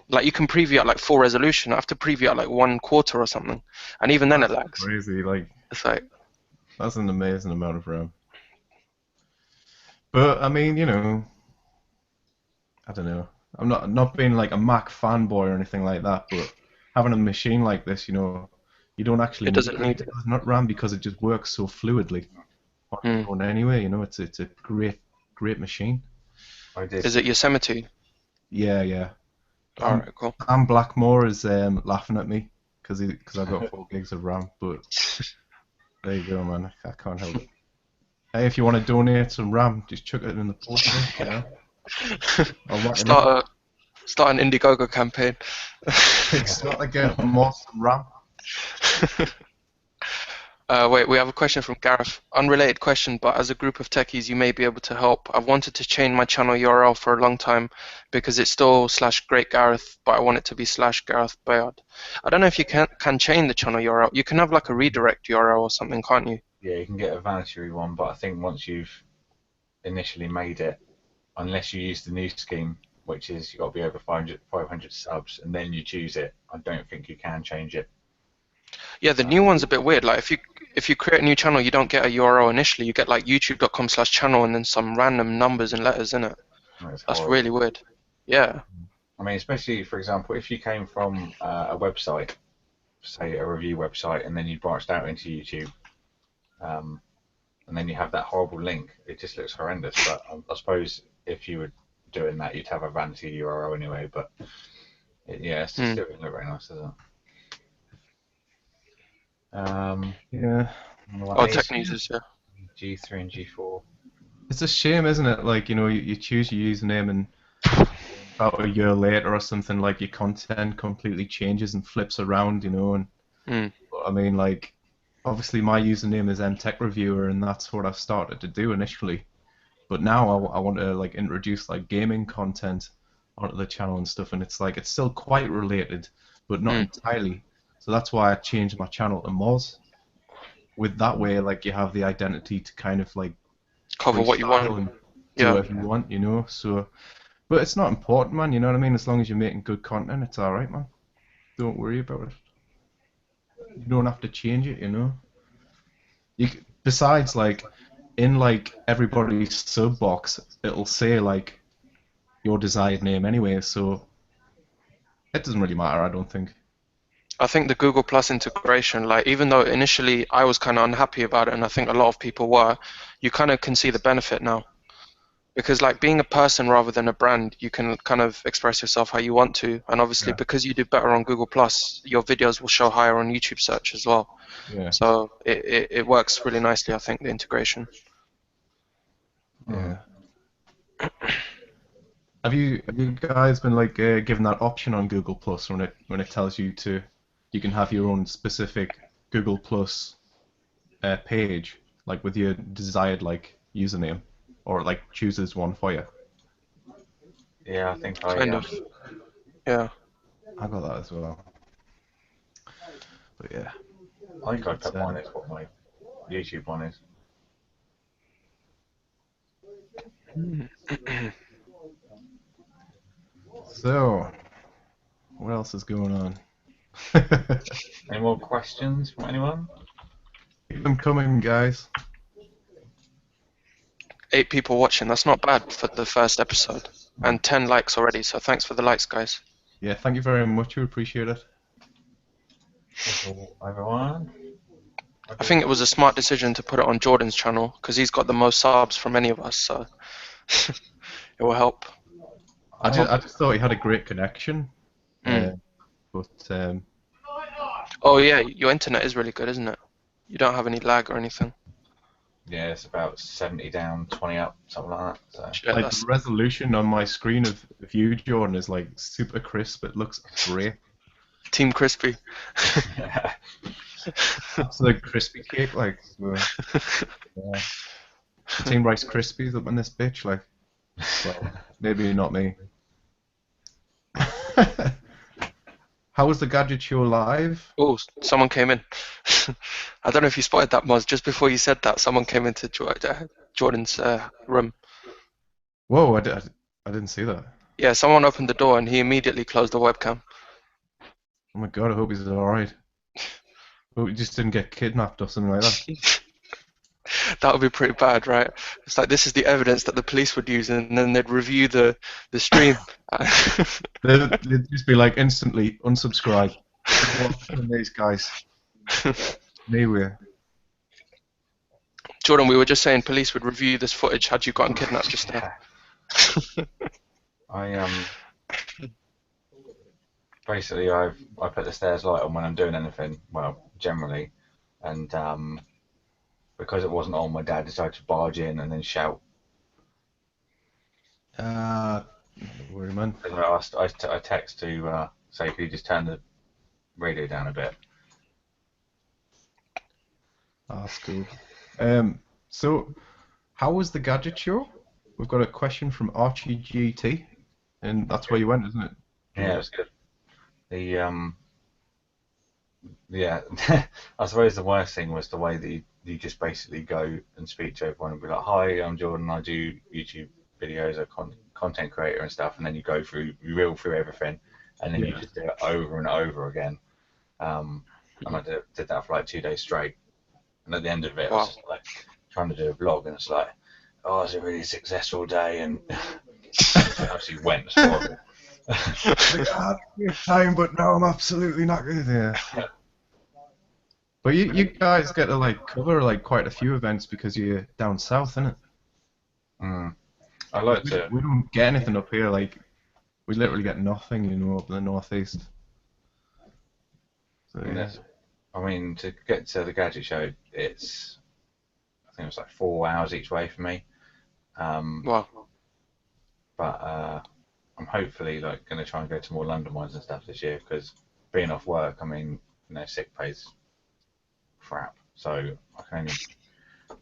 Like you can preview at like full resolution. I have to preview at like 1/4 or something, and even then it lags. Crazy. Like It's like, that's an amazing amount of RAM. But I mean, I don't know. I'm not being like a Mac fanboy or anything like that, but having a machine like this, you don't actually it need doesn't any need. data, not RAM, because it just works so fluidly on its Hmm. own anyway. It's a great machine. I did. Is it Yosemite? Yeah, yeah. All right, cool. Sam Blackmore is laughing at me because I've got 4 gigs of RAM, but there you go, man. I can't help it. Hey, if you want to donate some RAM, just chuck it in the post. I'll whack it up. Start an Indiegogo campaign. Start again, more some RAM. Wait, we have a question from Gareth. Unrelated question, but as a group of techies, you may be able to help. I've wanted to change my channel URL for a long time because it's still /Great Gareth, but I want it to be /Gareth Bayard. I don't know if you can change the channel URL. You can have like a redirect URL or something, can't you? Yeah, you can get a vanity one, but I think once you've initially made it, unless you use the new scheme, which is you've got to be over 500 subs, and then you choose it, I don't think you can change it. Yeah, the new one's a bit weird. Like if you create a new channel, you don't get a URL initially. You get like youtube.com/channel and then some random numbers and letters in it. It's That's horrible. really weird. Yeah. I mean, especially for example, if you came from a website, say a review website, and then you branched out into YouTube, and then you have that horrible link. It just looks horrendous. But I suppose if you were doing that, you'd have a vanity URL anyway. But yeah, it's just still doesn't look very nice, does it? Yeah. Oh, tech news is, yeah. G3 and G4. It's a shame, isn't it? Like, you choose your username and about a year later or something, like your content completely changes and flips around, and I mean, like, obviously my username is mtechreviewer, and that's what I started to do initially. But now I want to like introduce like gaming content onto the channel and stuff, and it's like it's still quite related, but not entirely. So that's why I changed my channel to Moz. With that way, like you have the identity to kind of like Cover what you freestyle want. and do whatever you want, So, but it's not important, man. You know what I mean? As long as you're making good content, it's all right, man. Don't worry about it. You don't have to change it. Besides, like in like everybody's sub box, it'll say like your desired name anyway, so it doesn't really matter, I don't think. I think the Google Plus integration, like even though initially I was kind of unhappy about it, and I think a lot of people were, you kind of can see the benefit now. Because like being a person rather than a brand, you can kind of express yourself how you want to, and obviously because you do better on Google Plus, your videos will show higher on YouTube search as well. Yeah. So it works really nicely, I think, the integration. Yeah. Have you guys been like given that option on Google Plus when it tells you you can have your own specific Google Plus page, like with your desired like username, or like chooses one for you? Yeah, I think Kind of. Yeah. I got that as well. But yeah. I think I put mine as what my YouTube one is. So, what else is going on? Any more questions from anyone? Keep them coming, guys. 8 people watching. That's not bad for the first episode, and 10 likes already. So thanks for the likes, guys. Yeah, thank you very much. We appreciate it. Everyone? I think it was a smart decision to put it on Jordan's channel because he's got the most subs from any of us, so it will help. I just thought he had a great connection, but oh yeah, your internet is really good, isn't it? You don't have any lag or anything. Yeah, it's about 70 down, 20 up, something like that. So. Yeah, like the resolution on my screen of you, Jordan, is like super crisp. It looks great. Team Crispy. Absolute crispy cake, like. Yeah. Team Rice Krispies up in this bitch, like. Well, maybe not me. How was the Gadget Show live? Oh, someone came in. I don't know if you spotted that, Moz. Just before you said that, someone came into Jordan's room. Whoa, I didn't see that. Yeah, someone opened the door and he immediately closed the webcam. Oh my god, I hope he's alright. Hope he just didn't get kidnapped or something like that. That would be pretty bad, right? It's like this is the evidence that the police would use, and then they'd review the stream. They'd just be like instantly unsubscribe. These guys. Anyway. Jordan, we were just saying police would review this footage had you gotten kidnapped just now. Basically I put the stairs light on when I'm doing anything, well, generally, and because it wasn't on, my dad decided to barge in and then shout. Worry, man. I text to say, could you just turn the radio down a bit? That's cool. So, how was the Gadget Show? We've got a question from Archie GT, and that's where you went, isn't it? Yeah, it was good. Yeah, I suppose the worst thing was the way that you just basically go and speak to everyone and be like, "Hi, I'm Jordan. I do YouTube videos, a content creator and stuff," and then you reel through everything, and then you just do it over and over again. And I did that for like 2 days straight. And at the end of it, I was just like trying to do a vlog, and it's like, "Oh, it's a really successful day," and it actually went. It's horrible. I had a good time, but now I'm absolutely not good. Yeah. But you guys get to like cover like quite a few events because you're down south, innit? Mm. I like to. We don't get anything up here. Like we literally get nothing, up in the northeast. So You know, yeah. I mean, to get to the gadget show, I think it was like 4 hours each way for me. Um, Wow. but I'm hopefully like going to try and go to more London ones and stuff this year because being off work, I mean, sick pay's crap. So I can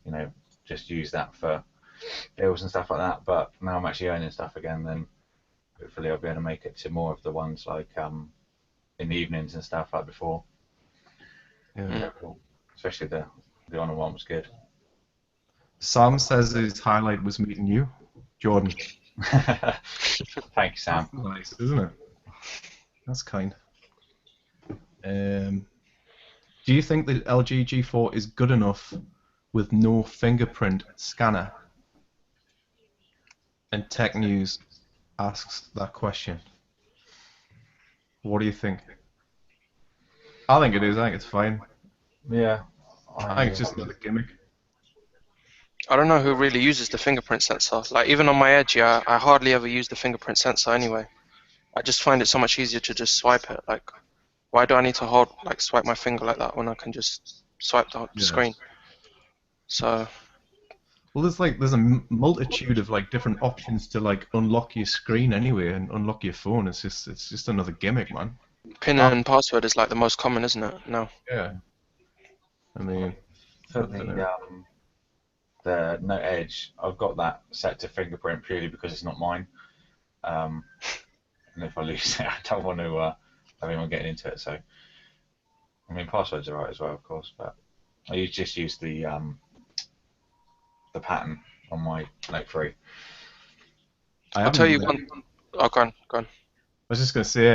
only, just use that for bills and stuff like that. But now I'm actually earning stuff again, then hopefully I'll be able to make it to more of the ones like in the evenings and stuff like before. Yeah. Yeah, cool. Especially the Honor one was good. Sam says his highlight was meeting you, Jordan. Thank you, Sam. That's nice, isn't it? That's kind. Do you think the LG G4 is good enough with no fingerprint scanner? And Tech News asks that question. What do you think? I think it is. I think it's fine. Yeah. I think it's just another gimmick. I don't know who really uses the fingerprint sensor. Like even on my Edge, yeah, I hardly ever use the fingerprint sensor anyway. I just find it so much easier to just swipe it. Like, why do I need to swipe my finger like that when I can just swipe the Yeah. screen? So, Well, there's a multitude of like different options to like unlock your screen anyway and unlock your phone. It's just another gimmick, man. PIN and password is like the most common, isn't it? No. Yeah. I mean, For I don't know. the Note Edge, I've got that set to fingerprint purely because it's not mine. And if I lose it, I don't want to have anyone getting into it. So, I mean, passwords are right as well, of course, but I just use the pattern on my Note 3. I'll tell you one. Oh, go on, go on. I was just gonna say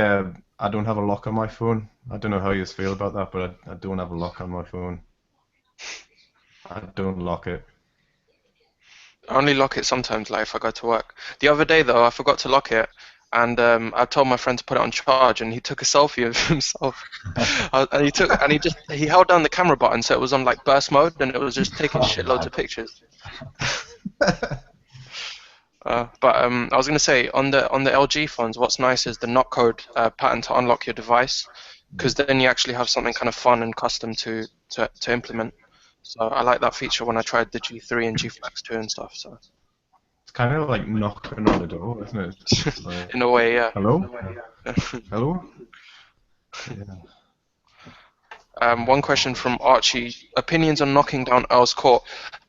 I don't have a lock on my phone. I don't know how you feel about that, but I don't have a lock on my phone. I don't lock it. I only lock it sometimes, like if I go to work. The other day though, I forgot to lock it, and I told my friend to put it on charge, and he took a selfie of himself, and he held down the camera button so it was on like burst mode, and it was just taking shitloads of pictures. But I was gonna say on the LG phones, what's nice is the knock code pattern to unlock your device, because then you actually have something kind of fun and custom to implement. So I like that feature when I tried the G3 and G Flex 2 and stuff. So It's kind of like knocking on the door, isn't it? It's like, in a way, yeah. hello? Hello? Yeah. One question from Archie: opinions on knocking down Earl's Court.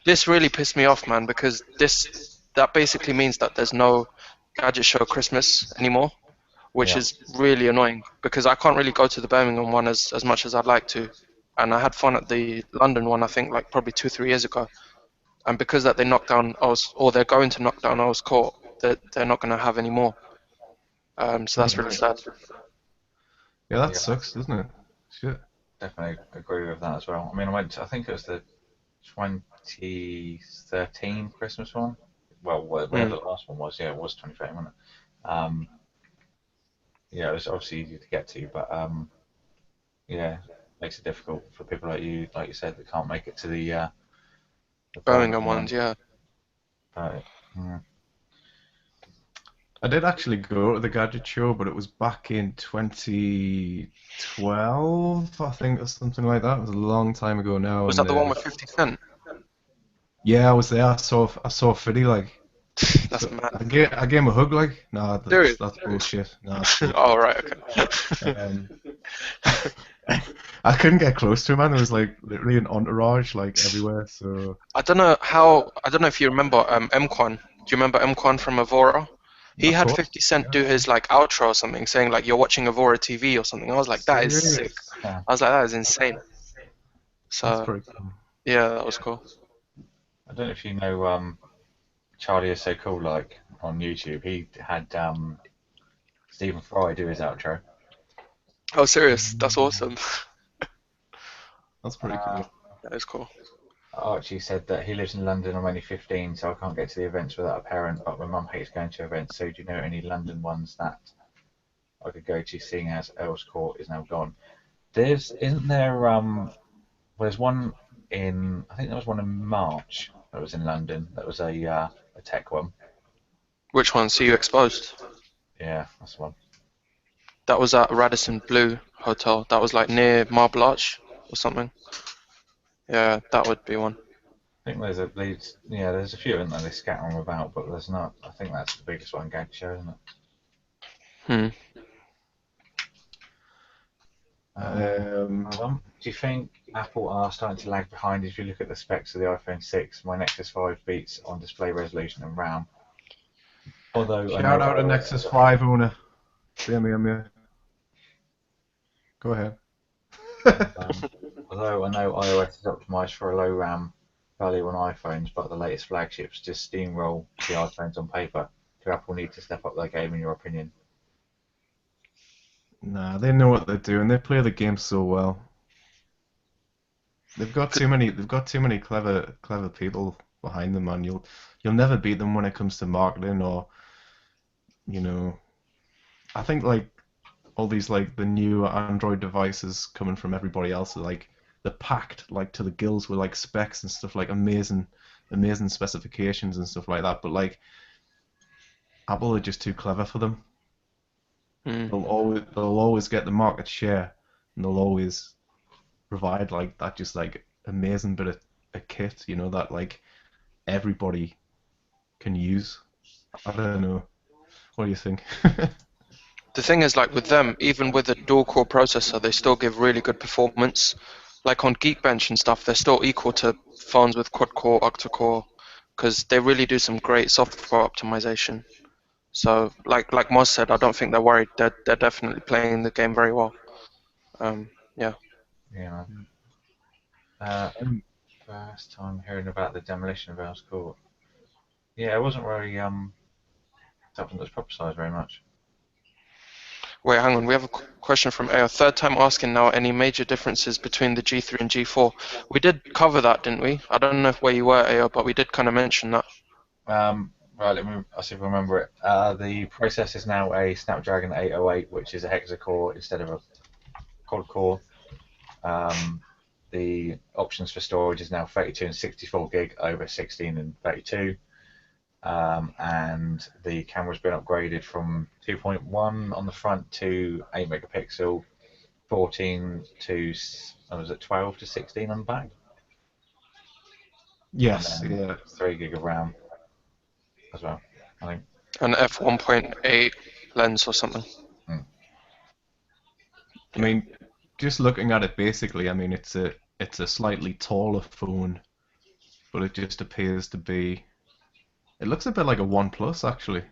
This really pissed me off, man, because that basically means that there's no Gadget Show Christmas anymore, which is really annoying because I can't really go to the Birmingham one as much as I'd like to, and I had fun at the London one. I think like probably 2-3 years ago, and because that they knocked down Earl's, or they're going to knock down Earl's Court, they're not going to have any more. So that's really sad. Yeah, that sucks, doesn't it? Shit. Definitely agree with that as well. I mean, I think it was the 2013 Christmas one. Well, whatever the last one was, yeah, it was 2013, wasn't it? Yeah, it was obviously easy to get to, but yeah, makes it difficult for people like you said, that can't make it to the Birmingham ones, yeah. But, yeah. I did actually go to the Gadget Show, but it was back in 2012, I think, or something like that. It was a long time ago now. Was that the one with 50 Cent? Yeah, I was there. I saw Fiddy, like. That's mad. I gave him a hug, like. Nah, that's bullshit. Nah, oh, right, okay. I couldn't get close to him, man. There was like literally an entourage like everywhere. So I don't know if you remember M-Quan. Do you remember M-Quan from Avora? He had 50 Cent do his like outro or something, saying like you're watching Avora TV or something. I was like, that is sick. I was like, that is insane. So that's pretty cool. Yeah, that was cool. I don't know if you know Charlie Is So Cool, like on YouTube. He had Stephen Fry do his outro. Oh, serious? That's awesome. That's pretty cool. That is cool. Archie said that he lives in London. I'm only 15, so I can't get to the events without a parent. But my mum hates going to events. So do you know any London ones that I could go to, seeing as Earl's Court is now gone? Isn't there there's one in, I think there was one in March that was in London. That was a tech one. Which one? See you exposed? Yeah, that's the one. That was at Radisson Blue Hotel. That was like near Marble Arch or something. Yeah, that would be one. I think there's a few in there they scatter them about, but there's not. I think that's the biggest one, Gag Show, isn't it? Hmm. Hold on. Do you think Apple are starting to lag behind if you look at the specs of the iPhone 6? My Nexus 5 beats on display resolution and RAM. Although I know Shout out to Nexus 5 owner. Same here. Go ahead. um, although I know iOS is optimized for a low RAM value on iPhones, but the latest flagships just steamroll the iPhones on paper. Do Apple need to step up their game, in your opinion? Nah, they know what they're doing. They play the game so well. They've got too many. They've got too many clever people behind them, man. You'll never beat them when it comes to marketing or you know. I think like all these like the new Android devices coming from everybody else are like they're packed like to the gills with like specs and stuff like amazing specifications and stuff like that. But like Apple are just too clever for them. Hmm. They'll always get the market share and they'll always provide like that just like amazing bit of a kit, that like everybody can use. I don't know. What do you think? The thing is, like with them, even with a dual-core processor, they still give really good performance. Like on Geekbench and stuff, they're still equal to phones with quad-core, octa-core, because they really do some great software optimization. So, like Moz said, I don't think they're worried. They're definitely playing the game very well. Yeah. Yeah. Um, First time hearing about the demolition of Earl's Court. Yeah, it wasn't very something that was publicised very much. Wait, hang on. We have a question from AO. Third time asking now. Any major differences between the G3 and G4? We did cover that, didn't we? I don't know where you were, AO, but we did kind of mention that. Right, I'll see if I remember it. The processor is now a Snapdragon 808, which is a hexa-core instead of a quad-core. The options for storage is now 32 and 64 gig over 16 and 32. And the camera's been upgraded from 2.1 on the front to 8 megapixel, 14 to, was it 12 to 16 on the back? And yes, then yeah. 3 gig of RAM as well, I think. An f1.8 lens or something. Mm. I mean, just looking at it basically, I mean, it's a slightly taller phone, but it just appears to be. It looks a bit like a OnePlus actually.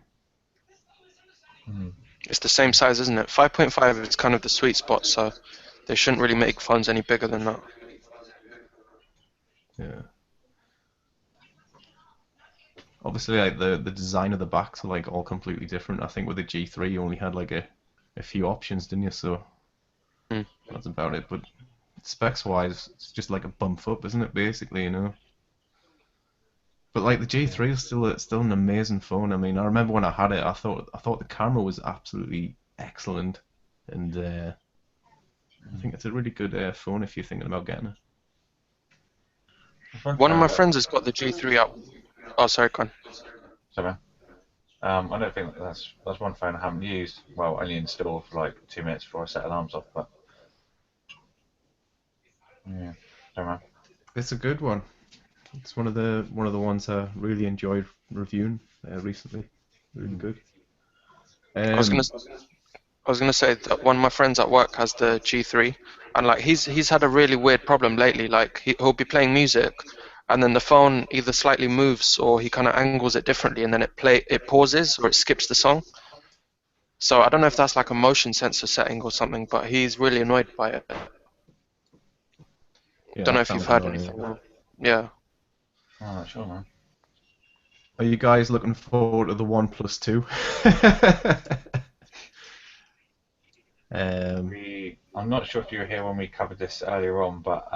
Mm. It's the same size, isn't it? 5.5 is kind of the sweet spot, so they shouldn't really make phones any bigger than that. Yeah. Obviously, like the design of the backs are like all completely different. I think with the G3 you only had like a few options, didn't you? So Mm. that's about it. But specs wise, it's just like a bump up, isn't it? Basically. But like the G3 is still an amazing phone. I mean, I remember when I had it, I thought the camera was absolutely excellent, and I think it's a really good phone if you're thinking about getting it. One of my friends has got the G3 up. Oh, sorry, Con. Sorry. I don't think that's one phone I haven't used. Well, only installed for like 2 minutes before I set alarms off. But yeah, don't know. It's a good one. It's one of the ones I really enjoyed reviewing recently. Really good. I was gonna Um, I was gonna say that one of my friends at work has the G3, and like he's had a really weird problem lately. Like he'll be playing music, and then the phone either slightly moves or he kind of angles it differently, and then it pauses or it skips the song. So I don't know if that's like a motion sensor setting or something, but he's really annoyed by it. yeah, Don't know that if you've sounds heard annoying. anything. Yeah. I'm not sure, man. Are you guys looking forward to the OnePlus 2? um, I'm not sure if you were here when we covered this earlier on, but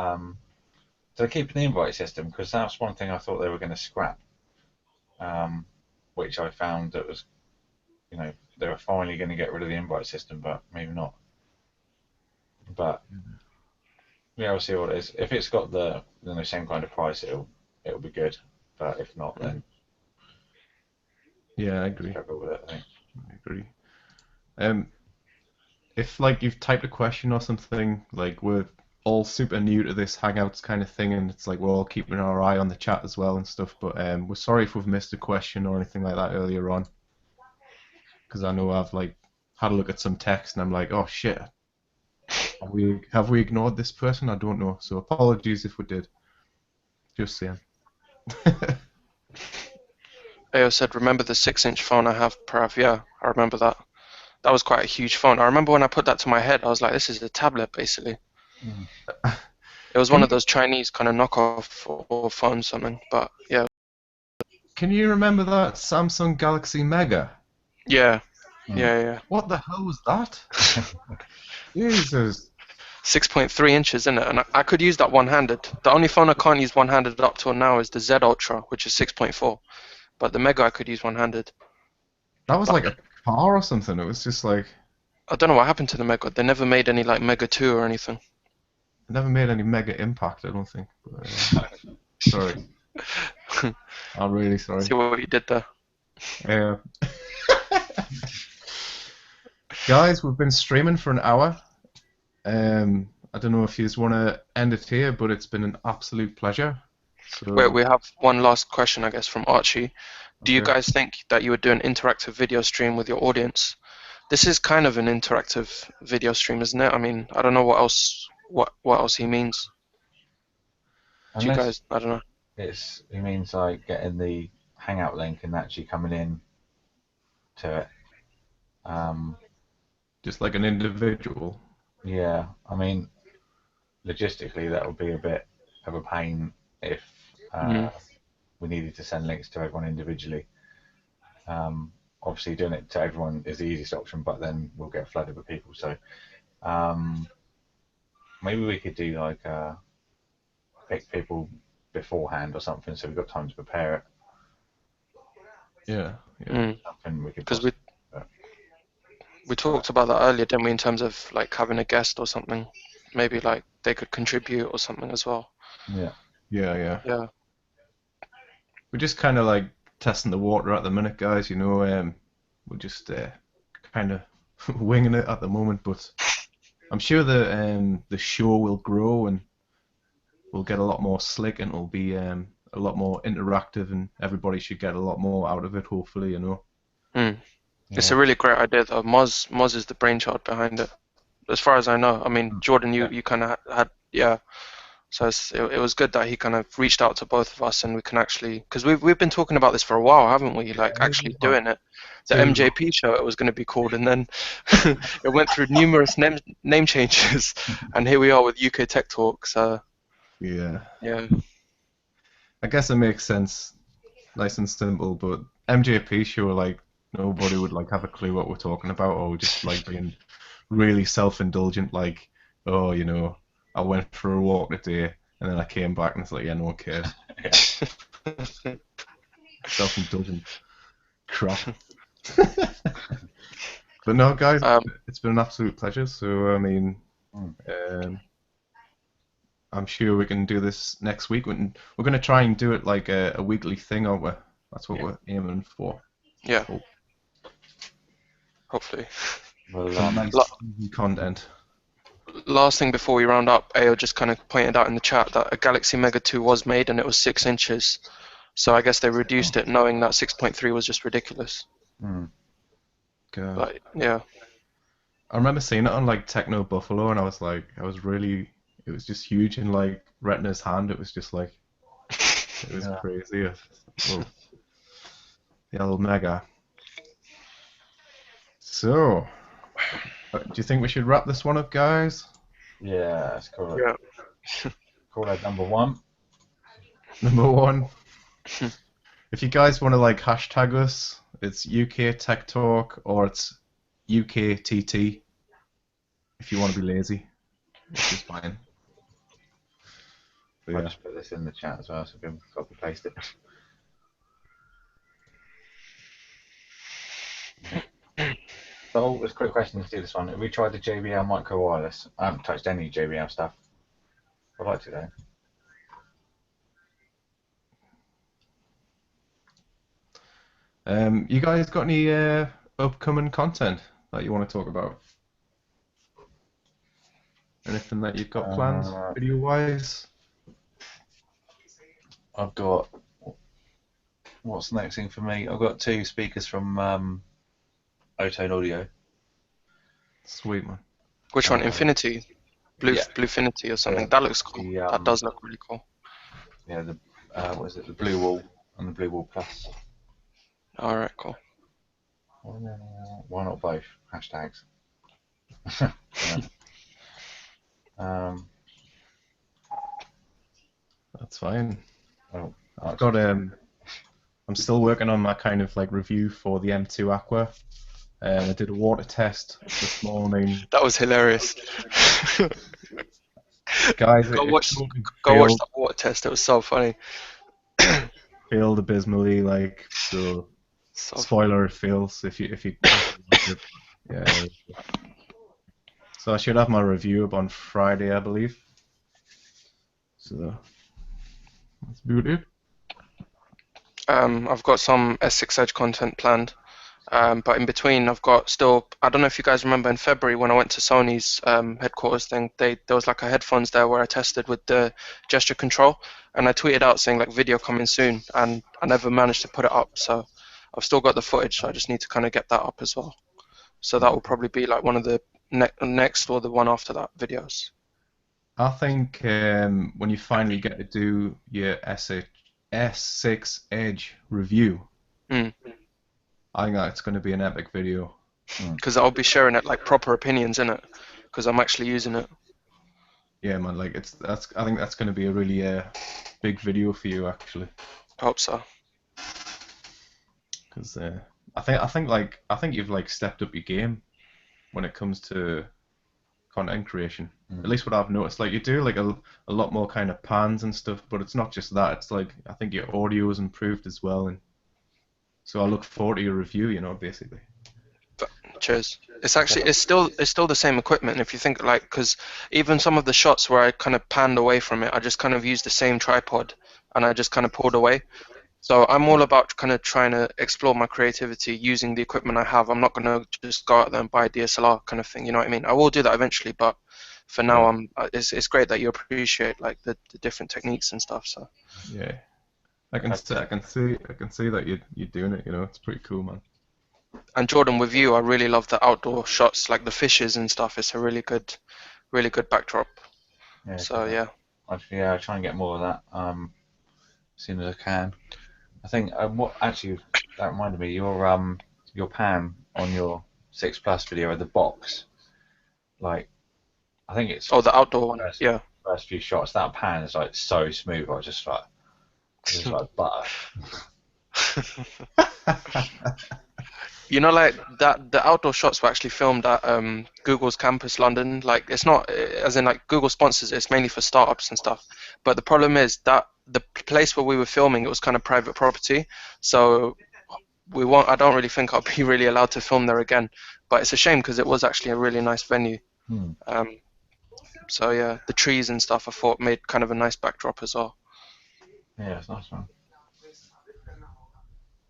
they're keeping the invite system because that's one thing I thought they were going to scrap, um, which I found that was, they were finally going to get rid of the invite system, but maybe not. But Yeah, we'll see what it is. If it's got the same kind of price, it'll be good. But if not, then Yeah, I agree. struggle with it. I think. I agree. Um, if like you've typed a question or something, like we're all super new to this Hangouts kind of thing, and it's like we're all keeping our eye on the chat as well and stuff. But we're sorry if we've missed a question or anything like that earlier on, because I know I've like had a look at some text and I'm like, oh shit, have we ignored this person? I don't know. So apologies if we did. Just saying. Ao said, remember the 6-inch phone I have, Purav? Yeah, I remember that. That was quite a huge phone. I remember when I put that to my head, I was like, this is a tablet, basically. Mm. It was Can one of you those Chinese kind of knockoff or phones, something. But yeah, can you remember that Samsung Galaxy Mega? yeah, Mm. yeah. What the hell was that? Jesus. 6.3 inches, isn't it? And I could use that one-handed. The only phone I can't use one-handed up till now is the Z Ultra, which is 6.4. But the Mega I could use one-handed. That was But like a car or something. It was just like I don't know what happened to the Mega. They never made any like Mega 2 or anything. it never made any mega impact, I don't think. But, sorry. I'm really sorry. See what you did there. Uh, guys, we've been streaming for an hour. I don't know if you just want to end it here, but it's been an absolute pleasure. Wait, So, we have one last question, I guess, from Archie. Do you okay. guys think that you would do an interactive video stream with your audience? This is kind of an interactive video stream, isn't it? I mean, I don't know what else he means. Do you Unless guys? I don't know. it means like getting the Hangout link and actually coming in to it. Just like an individual. Yeah, I mean, logistically that would be a bit of a pain if Mm. we needed to send links to everyone individually. Obviously, doing it to everyone is the easiest option, but then we'll get flooded with people. So um, maybe we could do like pick people beforehand or something, so we've got time to prepare it. Yeah, yeah. Mm. Something we could Because possibly. we talked about that earlier, didn't we? In terms of like having a guest or something, maybe like they could contribute or something as well. Yeah. Yeah, yeah. Yeah. We're just kind of like testing the water at the minute, guys. We're just kind of winging it at the moment, but I'm sure the show will grow and we'll get a lot more slick and it'll be a lot more interactive and everybody should get a lot more out of it, hopefully, Mm. It's Yeah. a really great idea though. Moz is the brainchild behind it, as far as I know. I mean, Jordan, Yeah. you kind of had yeah. So it was good that he kind of reached out to both of us and we can actually, because we've been talking about this for a while, haven't we? Yeah, Like this actually is like doing it. The 2 MJP show it was going to be called, and then it went through numerous name changes, and here we are with UK Tech Talk. So Yeah. yeah, I guess it makes sense, nice and simple, but MJP show like nobody would like have a clue what we're talking about or just like being really self-indulgent, like, oh, I went for a walk today and then I came back and it's like, yeah, no one cares. Self-indulgent crap. But no, guys, um, it's been an absolute pleasure. So, I mean, Mm. I'm sure we can do this next week. We're going to try and do it like a weekly thing, aren't we? That's what Yeah. we're aiming for. yeah, Cool. hopefully. Well, Some nice La- easy content. Last thing before we round up, Ao just kind of pointed out in the chat that a Galaxy Mega 2 was made and it was 6 inches. So I guess they reduced it, knowing that 6.3 was just ridiculous. mm. God. But yeah, I remember seeing it on like Techno Buffalo, and it was just huge in like Retina's hand. It was just like, it was Yeah. crazy. Whoa, the old Mega. So, do you think we should wrap this one up, guys? Yeah, let's call it. yeah. Call that number one. Number one. If you guys want to like hashtag us, it's UK Tech Talk or it's UKTT. If you want to be lazy, which is fine. But I'll yeah. just put this in the chat as well, so we can copy paste it. So, there's a quick question to do this one. Have we tried the JBL Micro Wireless? I haven't touched any JBL stuff. liked it though. You guys got any upcoming content that you want to talk about? Anything that you've got planned, video-wise? I've got, what's the next thing for me? I've got 2 speakers from Otone Audio. Sweet, man. Which one? Infinity? Yeah. Bluefinity or something? Yeah. That looks cool. The, That does look really cool. Yeah, the what is it? The Blue Wall and the Blue Wall Plus. Alright, cool. Why not both? Hashtags. That's fine. Oh, I've got I'm still working on my kind of like review for the M2 Aqua. I did a water test this morning. That was hilarious. Guys, Go it watch failed, that water test. It was so funny. failed abysmally. Like, so So spoiler, it fails if you yeah. So I should have my review up on Friday, I believe. So that's about it. I've got some S6 Edge content planned, but in between I've got still. I don't know if you guys remember in February when I went to Sony's headquarters thing. There was like a headphones there where I tested with the gesture control, and I tweeted out saying like video coming soon, and I never managed to put it up. So I've still got the footage, so I just need to kind of get that up as well. So that will probably be like one of the next or the one after that videos. I think when you finally get to do your S6 Edge review, Mm. I think that's going to be an epic video. Because I'll be sharing it like proper opinions in it, because I'm actually using it. Yeah, man, like I think that's going to be a really big video for you actually, I hope so. because I think you've like stepped up your game when it comes to content creation. At least what I've noticed, like you do like a lot more kind of pans and stuff, but it's not just that. It's like I think your audio has improved as well, and so I look forward to your review. Basically. But, cheers. It's still the same equipment if you think like, because even some of the shots where I kind of panned away from it, I just kind of used the same tripod and I just kind of pulled away. So I'm all about kind of trying to explore my creativity using the equipment I have. I'm not going to just go out there and buy a DSLR kind of thing. You know what I mean? I will do that eventually, but for now, it's great that you appreciate like the different techniques and stuff. So Yeah, I can see that you're doing it. It's pretty cool, man. and Jordan, with you, I really love the outdoor shots, like the fishes and stuff. It's a really good backdrop. Yeah, So yeah. I try and get more of that as soon as I can. I think that reminded me, your pan on your 6 Plus video of the box, like I think it's Oh, the outdoor one. first, Yeah. first few shots. That pan is like so smooth. I was just like butter. You know, like that the outdoor shots were actually filmed at Google's campus London. Like it's not as in like Google sponsors it, it's mainly for startups and stuff. But the problem is that the place where we were filming it was kind of private property. So I don't really think I'll be really allowed to film there again. But it's a shame because it was actually a really nice venue. So yeah, the trees and stuff I thought made kind of a nice backdrop as well. Yeah, it's nice, man.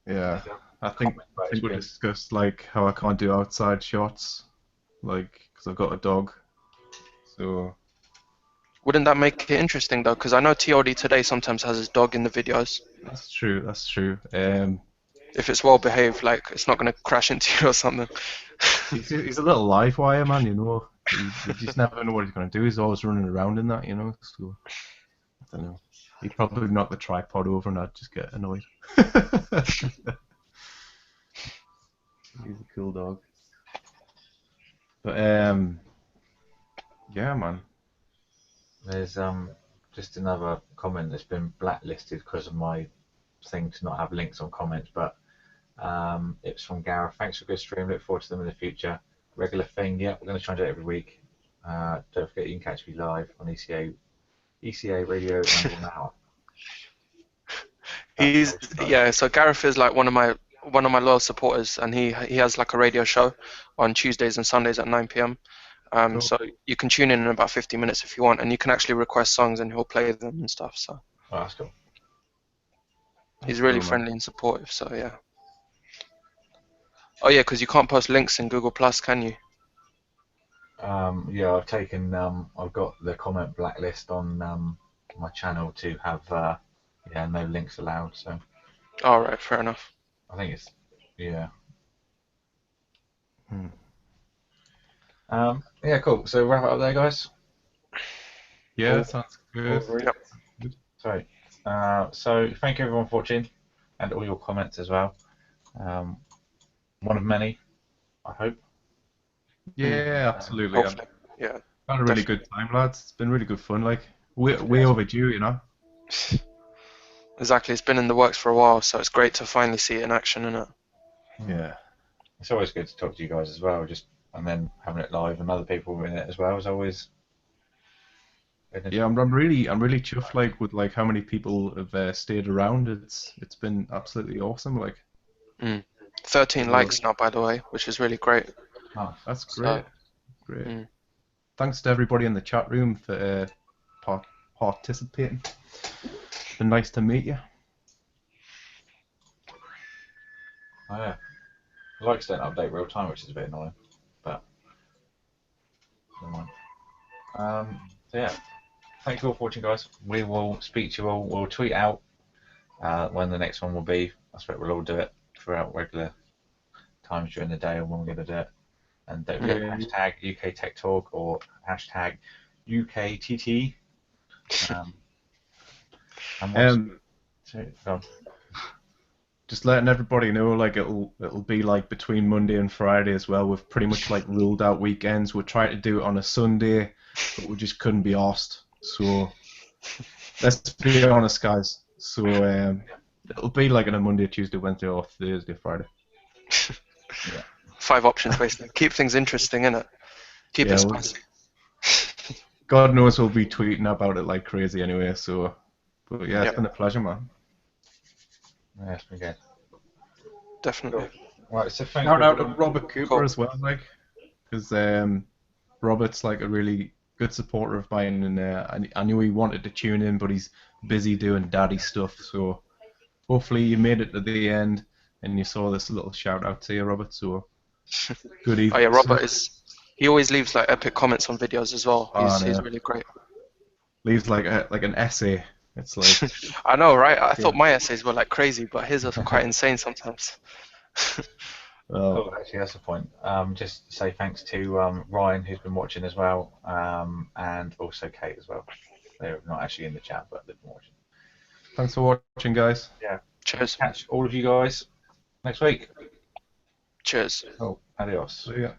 Yeah, I think we discussed like how I can't do outside shots, like because I've got a dog. So Wouldn't that make it interesting though? Because I know TOD today sometimes has his dog in the videos. that's true. That's true. If it's well behaved, like it's not gonna crash into you or something. He's a little live wire, man. You just never know what he's gonna do. He's always running around in that, So I don't know. He'd probably knock the tripod over, and I'd just get annoyed. He's a cool dog. But yeah, man. There's just another comment that's been blacklisted because of my thing to not have links on comments, but it's from Gareth. Thanks for a good stream. Look forward to them in the future. Regular thing. Yeah, we're going to try and do it every week. Don't forget you can catch me live on ECA Radio and an hour. So Gareth is like one of my loyal supporters, and he has like a radio show on Tuesdays and Sundays at 9 p.m. Cool. So you can tune in about 50 minutes if you want, and you can actually request songs and he'll play them and stuff. So Oh, that's cool. he's That's really cool, man. friendly and supportive. So yeah. Oh yeah, because you can't post links in Google Plus, can you? Yeah, I've got the comment blacklist on my channel to have no links allowed. So All right, fair enough. I think it's yeah. Hmm. Yeah, cool. So wrap it up there, guys. Yeah, All, sounds all good. agreed? Yep. Sorry. So thank you everyone for watching and all your comments as well. One of many, I hope. Yeah, absolutely. I've Hopefully, yeah, had a really definitely. good time, lads. It's been really good fun. Like, way overdue, you know. Exactly. It's been in the works for a while, so it's great to finally see it in action, isn't it? Yeah. It's always good to talk to you guys as well, and then having it live and other people in it as well is always. Yeah, I'm really chuffed like with like how many people have stayed around. It's been absolutely awesome. Like, 13 so likes now, by the way, which is really great. Nice. that's So, great. mm, Thanks to everybody in the chat room for participating. It's been nice to meet you. Oh, yeah. Likes don't update real time, which is a bit annoying, but never mind. So yeah, thank you all for watching, guys. We will speak to you all. We'll tweet out when the next one will be. I expect we'll all do it throughout regular times during the day or when we're going to do it. And don't forget Yeah. hashtag UKTechTalk or hashtag UKTT. And what's go on. Just letting everybody know, like it'll be like between Monday and Friday as well. We've pretty much like ruled out weekends. We're trying to do it on a Sunday, but we just couldn't be asked. So let's be honest, guys. So it'll be like on a Monday, Tuesday, Wednesday, or Thursday, Friday. 5 options basically. Keep things interesting, innit? Keep it Yeah, spicy. God knows we'll be tweeting about it like crazy anyway. So, but yeah, it's Yep, been a pleasure, man. Yeah, it's been good. definitely. Right, so thank Shout you out to everyone. Robert Cooper Cool. as well, like, because Robert's like a really good supporter of mine, and I knew he wanted to tune in, but he's busy doing daddy stuff. So hopefully you made it to the end and you saw this little shout out to you, Robert. So good Oh yeah, evening. Robert is. He always leaves like epic comments on videos as well. Oh, He's no. really great. Leaves like an essay. It's like I know, right? I thought yeah. my essays were like crazy, but his are quite insane sometimes. Cool, actually, that's the point. Just to say thanks to Ryan, who's been watching as well, and also Kate as well. They're not actually in the chat, but they've been watching. Thanks for watching, guys. Yeah. Cheers. Catch all of you guys next week. Cheers. Cool. Adios. See ya.